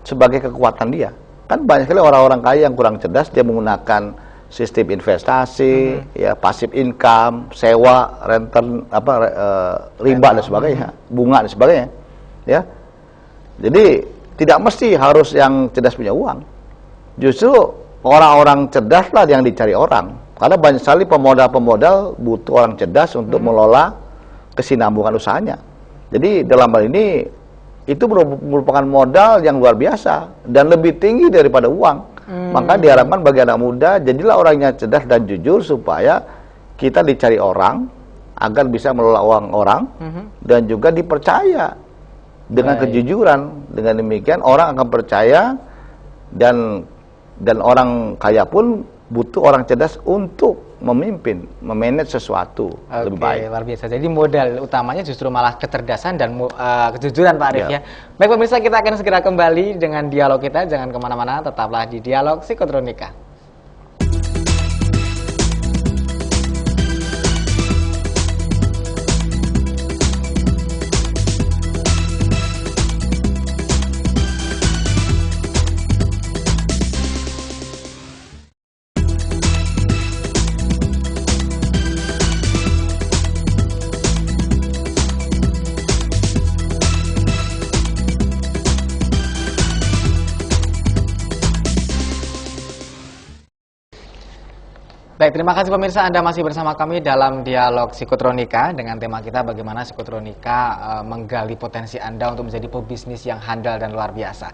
sebagai kekuatan dia. Kan banyak sekali orang-orang kaya yang kurang cerdas, dia menggunakan sistem investasi, ya passive income, sewa, renter, riba dan sebagainya, bunga dan sebagainya, ya. Jadi tidak mesti harus yang cerdas punya uang. Justru orang-orang cerdas lah yang dicari orang, karena banyak sekali pemodal-pemodal butuh orang cerdas untuk mengelola kesinambungan usahanya. Jadi dalam hal ini itu merupakan modal yang luar biasa dan lebih tinggi daripada uang. Maka diharapkan bagi anak muda, jadilah orangnya cerdas dan jujur supaya kita dicari orang agar bisa mengelola uang orang dan juga dipercaya dengan kejujuran. Dengan demikian orang akan percaya dan orang kaya pun butuh orang cerdas untuk memimpin, memanage sesuatu lebih baik. Luar biasa. Jadi modal utamanya justru malah kecerdasan dan kejujuran Pak Arief ya. Baik pemirsa, kita akan segera kembali dengan dialog kita. Jangan kemana-mana, tetaplah di Dialog Psikotronika. Baik, terima kasih pemirsa, Anda masih bersama kami dalam Dialog Psikotronika dengan tema kita bagaimana psikotronika menggali potensi Anda untuk menjadi pebisnis yang handal dan luar biasa.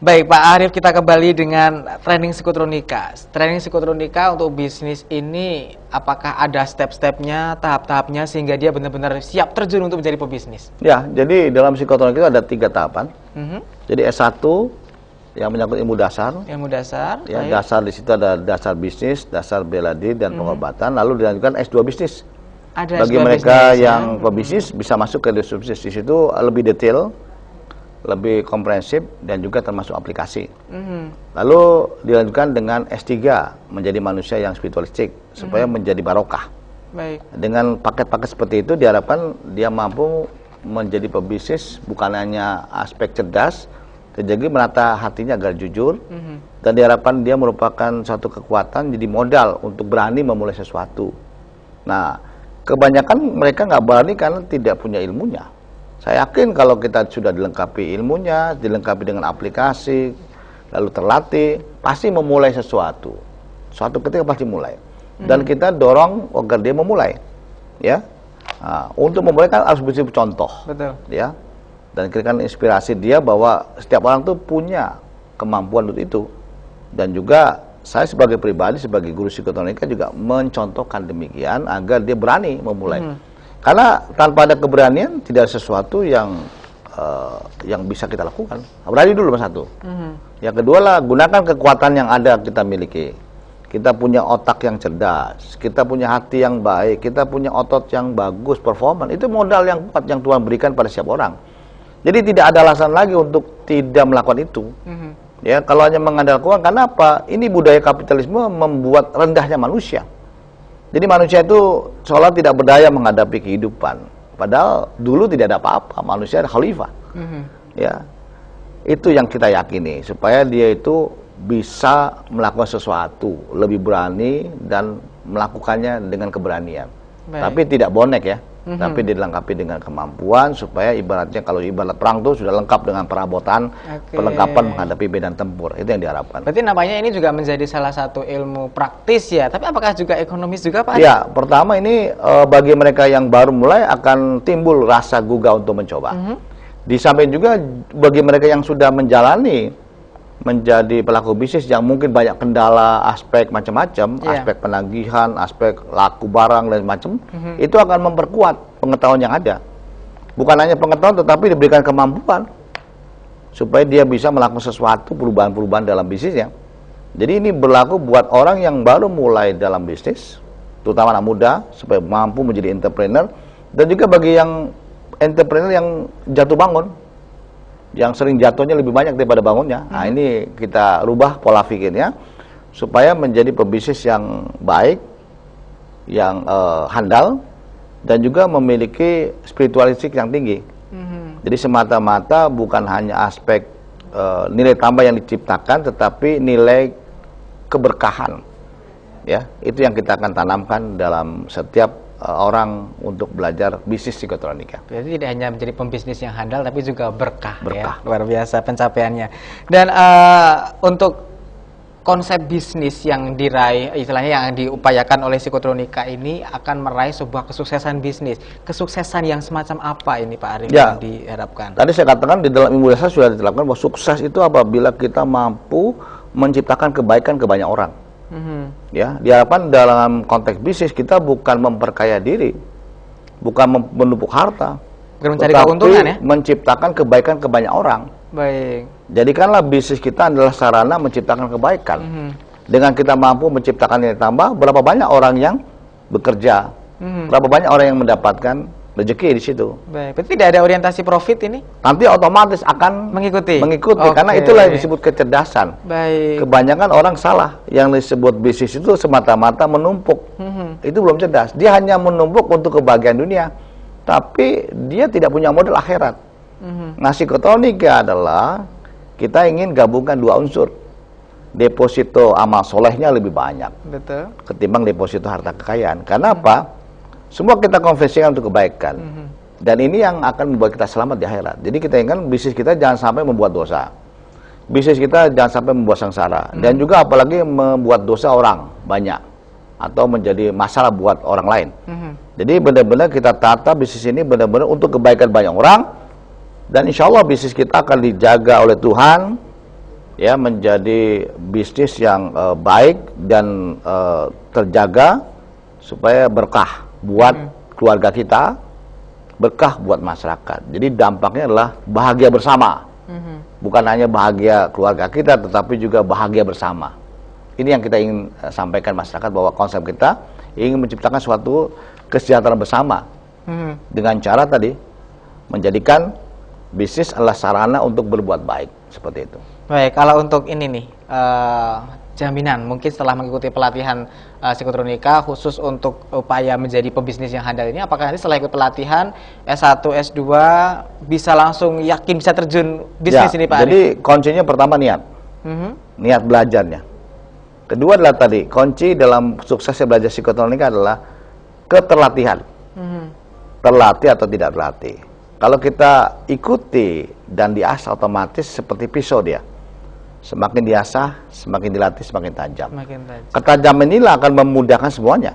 Baik Pak Arief, kita kembali dengan training psikotronika. Training psikotronika untuk bisnis ini apakah ada step-stepnya, tahap-tahapnya sehingga dia benar-benar siap terjun untuk menjadi pebisnis? Ya, jadi dalam psikotronika itu ada 3 tahapan. Jadi S1 yang menyangkut ilmu dasar. Ilmu dasar. Ya, dasar di situ ada dasar bisnis, dasar bela diri dan pengobatan. Lalu dilanjutkan S2 bisnis. Ada bagi S2 mereka bisnis, yang pebisnis bisa masuk ke S2 bisnis. Di situ lebih detail, lebih komprehensif dan juga termasuk aplikasi. Lalu dilanjutkan dengan S3 menjadi manusia yang spiritualistik supaya menjadi barokah. Baik. Dengan paket-paket seperti itu diharapkan dia mampu menjadi pebisnis bukan hanya aspek cerdas, jadi menata hatinya agar jujur, dan diharapkan dia merupakan suatu kekuatan jadi modal untuk berani memulai sesuatu. Nah, kebanyakan mereka nggak berani karena tidak punya ilmunya. Saya yakin kalau kita sudah dilengkapi ilmunya, dilengkapi dengan aplikasi, lalu terlatih, pasti memulai sesuatu. Suatu ketika pasti mulai. Dan kita dorong agar dia memulai, ya. Nah, untuk memulai kan harus beri contoh, Betul. ya. Dan kita inspirasi dia bahwa setiap orang tuh punya kemampuan untuk itu. Dan juga saya sebagai pribadi, sebagai guru psikotronika juga mencontohkan demikian agar dia berani memulai. Karena tanpa ada keberanian tidak ada sesuatu yang bisa kita lakukan. Berani dulu Mas satu. Yang kedua lah, gunakan kekuatan yang ada kita miliki. Kita punya otak yang cerdas, kita punya hati yang baik, kita punya otot yang bagus, performan. Itu modal yang kuat yang Tuhan berikan pada setiap orang. Jadi tidak ada alasan lagi untuk tidak melakukan itu. Ya, kalau hanya mengandalkan uang, karena apa? Ini budaya kapitalisme membuat rendahnya manusia. Jadi manusia itu seolah tidak berdaya menghadapi kehidupan. Padahal dulu tidak ada apa-apa, manusia ada khalifah. Ya, itu yang kita yakini supaya dia itu bisa melakukan sesuatu lebih berani dan melakukannya dengan keberanian. Tapi tidak bonek ya. tapi dilengkapi dengan kemampuan supaya ibaratnya kalau ibarat perang tuh sudah lengkap dengan perabotan, perlengkapan menghadapi medan tempur. Itu yang diharapkan. Berarti namanya ini juga menjadi salah satu ilmu praktis ya. Tapi apakah juga ekonomis juga, Pak? Ya, pertama ini bagi mereka yang baru mulai akan timbul rasa gugah untuk mencoba. Di samping juga bagi mereka yang sudah menjalani menjadi pelaku bisnis yang mungkin banyak kendala, aspek macam-macam, aspek penagihan, aspek laku barang dan macam, itu akan memperkuat pengetahuan yang ada. Bukan hanya pengetahuan, tetapi diberikan kemampuan supaya dia bisa melakukan sesuatu perubahan-perubahan dalam bisnisnya. Jadi ini berlaku buat orang yang baru mulai dalam bisnis, terutama anak muda, supaya mampu menjadi entrepreneur, dan juga bagi yang entrepreneur yang jatuh bangun, yang sering jatuhnya lebih banyak daripada bangunnya. Nah, ini kita rubah pola pikirnya supaya menjadi pebisnis yang baik, yang handal, dan juga memiliki spiritualistik yang tinggi. Jadi semata-mata bukan hanya aspek nilai tambah yang diciptakan, tetapi nilai keberkahan. Ya, itu yang kita akan tanamkan dalam setiap orang untuk belajar bisnis psikotronika. Jadi tidak hanya menjadi pembisnis yang handal, tapi juga berkah. Ya? Luar biasa pencapaiannya. Dan untuk konsep bisnis yang diraih, istilahnya yang diupayakan oleh psikotronika ini akan meraih sebuah kesuksesan bisnis. Kesuksesan yang semacam apa ini, Pak Arif, yang diharapkan? Tadi saya katakan di dalam ilmu dasar sudah diterapkan bahwa sukses itu apabila kita mampu menciptakan kebaikan ke banyak orang. Ya, diharapkan dalam konteks bisnis kita bukan memperkaya diri, bukan menumpuk harta, bukan mencari keuntungan, ya, menciptakan kebaikan ke banyak orang. Baik. Jadikanlah bisnis kita adalah sarana menciptakan kebaikan. Dengan kita mampu menciptakan nilai tambah, berapa banyak orang yang bekerja, berapa banyak orang yang mendapatkan rezeki di situ. Baik, berarti tidak ada orientasi profit ini? Nanti otomatis akan mengikuti, karena itulah yang disebut kecerdasan. Baik. Kebanyakan orang salah, yang disebut bisnis itu semata-mata menumpuk. Itu belum cerdas. Dia hanya menumpuk untuk kebahagiaan dunia, tapi dia tidak punya modal akhirat. Nah, psikotronika adalah kita ingin gabungkan dua unsur. Deposito amal solehnya lebih banyak, betul, ketimbang deposito harta kekayaan. Karena apa? Semua kita konversikan untuk kebaikan. Dan ini yang akan membuat kita selamat di akhirat. Jadi kita ingat bisnis kita jangan sampai membuat dosa. Bisnis kita jangan sampai membuat sengsara. Dan juga apalagi membuat dosa orang banyak. Atau menjadi masalah buat orang lain. Jadi benar-benar kita tata bisnis ini benar-benar untuk kebaikan banyak orang. Dan insya Allah bisnis kita akan dijaga oleh Tuhan. Ya, menjadi bisnis yang baik dan terjaga. Supaya berkah buat keluarga kita, berkah buat masyarakat. Jadi dampaknya adalah bahagia bersama. Bukan hanya bahagia keluarga kita, tetapi juga bahagia bersama. Ini yang kita ingin sampaikan masyarakat, bahwa konsep kita ingin menciptakan suatu kesejahteraan bersama. Dengan cara tadi, menjadikan bisnis adalah sarana untuk berbuat baik. Seperti itu. Baik, kalau untuk ini nih, jaminan mungkin setelah mengikuti pelatihan psikotronika khusus untuk upaya menjadi pebisnis yang handal ini, apakah nanti setelah ikut pelatihan S1, S2 bisa langsung yakin bisa terjun bisnis ini, Pak Arif? Jadi kuncinya pertama niat. Niat belajarnya. Kedua adalah tadi, kunci dalam suksesnya belajar psikotronika adalah keterlatihan. Terlatih atau tidak terlatih. Kalau kita ikuti dan diasah, otomatis seperti pisau dia. Semakin diasah, semakin dilatih, semakin tajam. Ketajaman inilah akan memudahkan semuanya.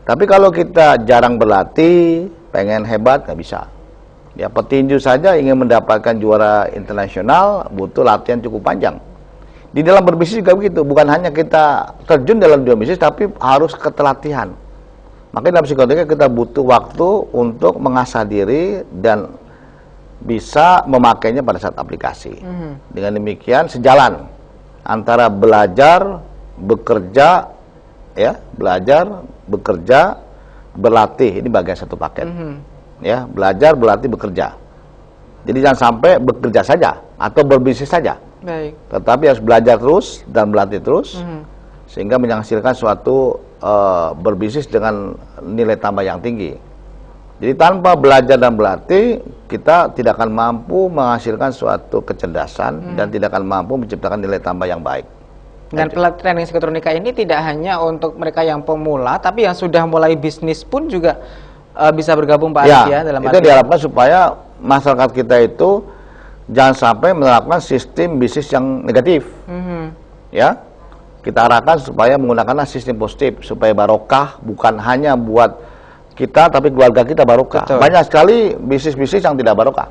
Tapi kalau kita jarang berlatih, pengen hebat, nggak bisa. Ya, petinju saja ingin mendapatkan juara internasional, butuh latihan cukup panjang. Di dalam berbisnis juga begitu. Bukan hanya kita terjun dalam dunia bisnis, tapi harus ketelatihan. Makanya dalam psikologi kita butuh waktu untuk mengasah diri dan bisa memakainya pada saat aplikasi. Dengan demikian sejalan antara belajar, bekerja, ya, belajar, bekerja, berlatih. Ini bagian satu paket. Ya, belajar, berlatih, bekerja. Jadi jangan sampai bekerja saja atau berbisnis saja. Baik. Tetapi harus belajar terus dan berlatih terus, sehingga menghasilkan suatu berbisnis dengan nilai tambah yang tinggi. Jadi tanpa belajar dan berlatih, kita tidak akan mampu menghasilkan suatu kecerdasan dan tidak akan mampu menciptakan nilai tambah yang baik. Dan training psikotronika ini tidak hanya untuk mereka yang pemula, tapi yang sudah mulai bisnis pun juga bisa bergabung Pak Ya, Arif ya dalam itu diharapkan supaya masyarakat kita itu jangan sampai menerapkan sistem bisnis yang negatif. Ya, kita arahkan supaya menggunakan sistem positif supaya barokah, bukan hanya buat kita tapi keluarga kita barokah. Betul. Banyak sekali bisnis-bisnis yang tidak barokah.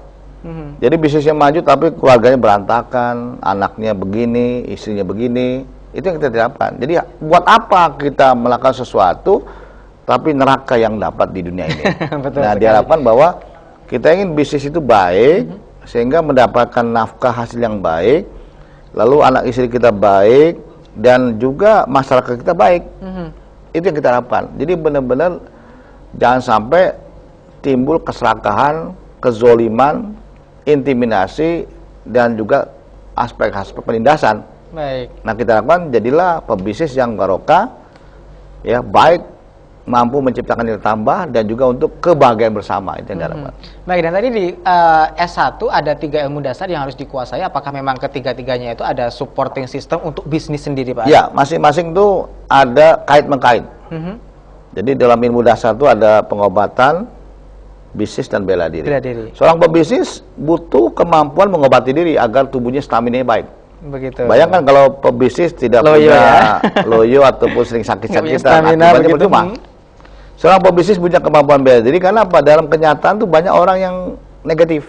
Jadi bisnisnya maju tapi keluarganya berantakan, anaknya begini, istrinya begini, itu yang kita terapkan. Jadi buat apa kita melakukan sesuatu tapi neraka yang dapat di dunia ini. Betul Nah, sekali. diharapkan bahwa kita ingin bisnis itu baik sehingga mendapatkan nafkah hasil yang baik, lalu anak istri kita baik dan juga masyarakat kita baik. Itu yang kita harapkan. Jadi benar-benar jangan sampai timbul keserakahan, kezoliman, intimidasi dan juga aspek-aspek penindasan. Baik. Nah, kita harapkan jadilah pebisnis yang barokah, ya, baik, mampu menciptakan nilai tambah dan juga untuk kebahagiaan bersama, itu yang diharapkan. Baik, dan tadi di S1 ada 3 ilmu dasar yang harus dikuasai. Apakah memang ketiga-tiganya itu ada supporting system untuk bisnis sendiri, Pak? Ya, masing-masing itu ada kait-mengkait. Jadi dalam ilmu dasar itu ada pengobatan, bisnis dan bela diri. Bela diri. Seorang pebisnis butuh kemampuan mengobati diri agar tubuhnya stamina baik. Begitu. Bayangkan kalau pebisnis tidak Loyo, punya ya. loyo ataupun sering Nggak punya sakit-sakitan, stamina akibatnya begitu. percuma. Seorang pebisnis punya kemampuan bela diri karena apa? Dalam kenyataan tuh banyak orang yang negatif.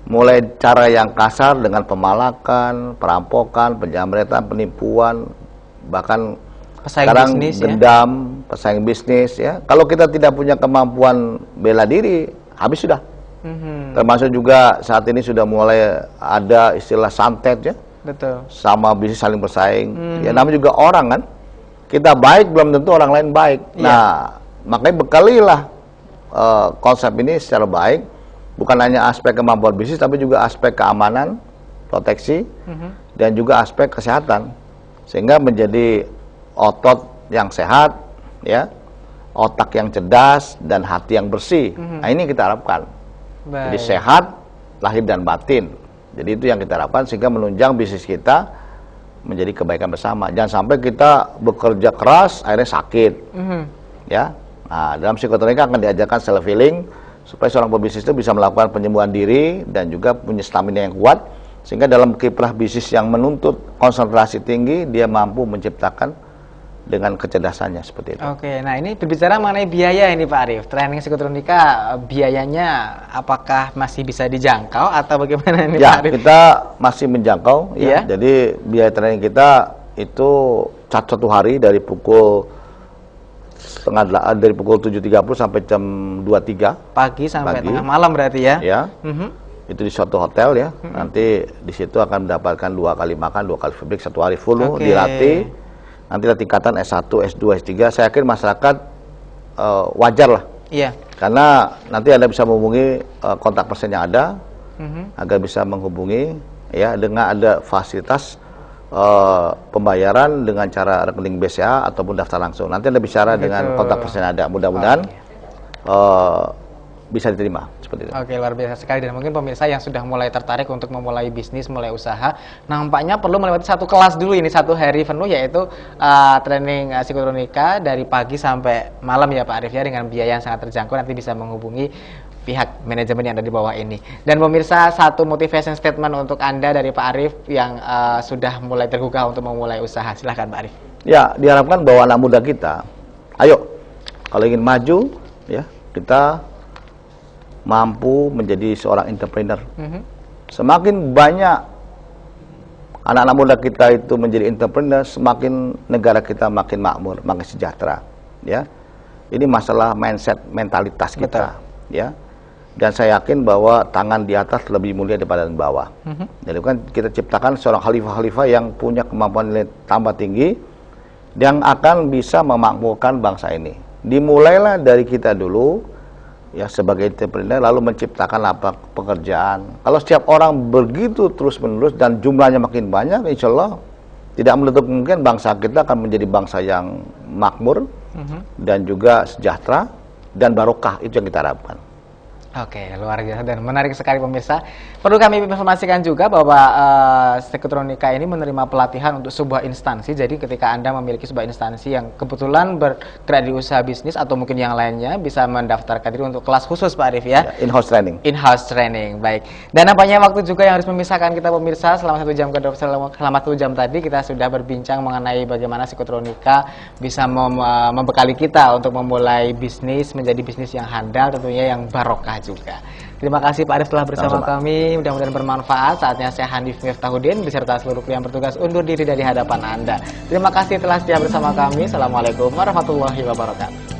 Mulai cara yang kasar dengan pemalakan, perampokan, penjamretan, penipuan, bahkan Pesaing sekarang bisnis, ya. dendam, pesaing bisnis, ya. Kalau kita tidak punya kemampuan bela diri, habis sudah. Termasuk juga saat ini sudah mulai ada istilah santet, ya. Betul. Sama bisnis saling bersaing. Ya, namanya juga orang kan. Kita baik belum tentu orang lain baik. Nah, makanya bekalilah konsep ini secara baik, bukan hanya aspek kemampuan bisnis tapi juga aspek keamanan, proteksi, dan juga aspek kesehatan. Sehingga menjadi otot yang sehat, ya, otak yang cerdas dan hati yang bersih. Nah, ini kita harapkan. Jadi Baik. sehat lahir dan batin. Jadi itu yang kita harapkan sehingga menunjang bisnis kita menjadi kebaikan bersama. Jangan sampai kita bekerja keras akhirnya sakit. Ya. Nah, dalam psikoterapi akan diajarkan self healing supaya seorang pebisnis itu bisa melakukan penyembuhan diri dan juga punya stamina yang kuat sehingga dalam kiprah bisnis yang menuntut konsentrasi tinggi dia mampu menciptakan dengan kecerdasannya seperti itu. Oke, nah ini berbicara mengenai biaya ini Pak Arif. Training psikotronika biayanya apakah masih bisa dijangkau atau bagaimana nih Pak Ya, Arif? kita masih menjangkau, ya. Iya. Jadi biaya training kita itu satu hari dari pukul dari pukul 7.30 sampai jam 23 Pagi sampai Pagi. tengah malam berarti ya? ya. Itu di suatu hotel, ya. Nanti di situ akan mendapatkan 2 kali makan, 2 kali break, 1 hari full Oke. dilatih. Nanti ada tingkatan S1, S2, S3. Saya yakin masyarakat wajar lah. Iya. Karena nanti Anda bisa menghubungi kontak person yang ada agar bisa menghubungi, ya, dengan ada fasilitas pembayaran dengan cara rekening BCA ataupun daftar langsung. Nanti Anda bicara dengan kontak person yang ada. Mudah-mudahan bisa diterima seperti itu. Oke, luar biasa sekali. Dan mungkin pemirsa yang sudah mulai tertarik untuk memulai bisnis, mulai usaha, nampaknya perlu melewati satu kelas dulu ini, 1 hari penuh, yaitu training psikotronika dari pagi sampai malam ya Pak Arif ya, dengan biaya yang sangat terjangkau. Nanti bisa menghubungi pihak manajemen yang ada di bawah ini. Dan pemirsa, satu motivation statement untuk Anda dari Pak Arif yang sudah mulai tergugah untuk memulai usaha. Silahkan Pak Arif. Ya, diharapkan bahwa anak muda kita, ayo, kalau ingin maju, ya, kita mampu menjadi seorang entrepreneur. Semakin banyak anak-anak muda kita itu menjadi entrepreneur, semakin negara kita makin makmur, makin sejahtera. Ya, ini masalah mindset, mentalitas kita. Ya, dan saya yakin bahwa tangan di atas lebih mulia daripada di bawah. Jadi kan kita ciptakan seorang khalifah-khalifah yang punya kemampuan nilai tambah tinggi, yang akan bisa memakmurkan bangsa ini. Dimulailah dari kita dulu, ya, sebagai entrepreneur, lalu menciptakan lapangan pekerjaan. Kalau setiap orang begitu terus-menerus dan jumlahnya makin banyak, insya Allah tidak menutup kemungkinan bangsa kita akan menjadi bangsa yang makmur dan juga sejahtera dan barokah. Itu yang kita harapkan. Oke, luar biasa dan menarik sekali pemirsa. Perlu kami informasikan juga bahwa Psikotronika ini menerima pelatihan untuk sebuah instansi. Jadi ketika Anda memiliki sebuah instansi yang kebetulan bergerak di usaha bisnis atau mungkin yang lainnya, bisa mendaftarkan diri untuk kelas khusus Pak Arif ya. In-house training. In-house training, baik. Dan nampaknya waktu juga yang harus memisahkan kita pemirsa selama 1 jam selama 1 jam tadi kita sudah berbincang mengenai bagaimana Psikotronika bisa membekali kita untuk memulai bisnis menjadi bisnis yang handal, tentunya yang barokah juga. Terima kasih Pak Arif telah bersama kami, mudah-mudahan bermanfaat. Saatnya saya Hanif Miftahudin beserta seluruh kru yang bertugas undur diri dari hadapan Anda. Terima kasih telah setia bersama kami. Assalamualaikum warahmatullahi wabarakatuh.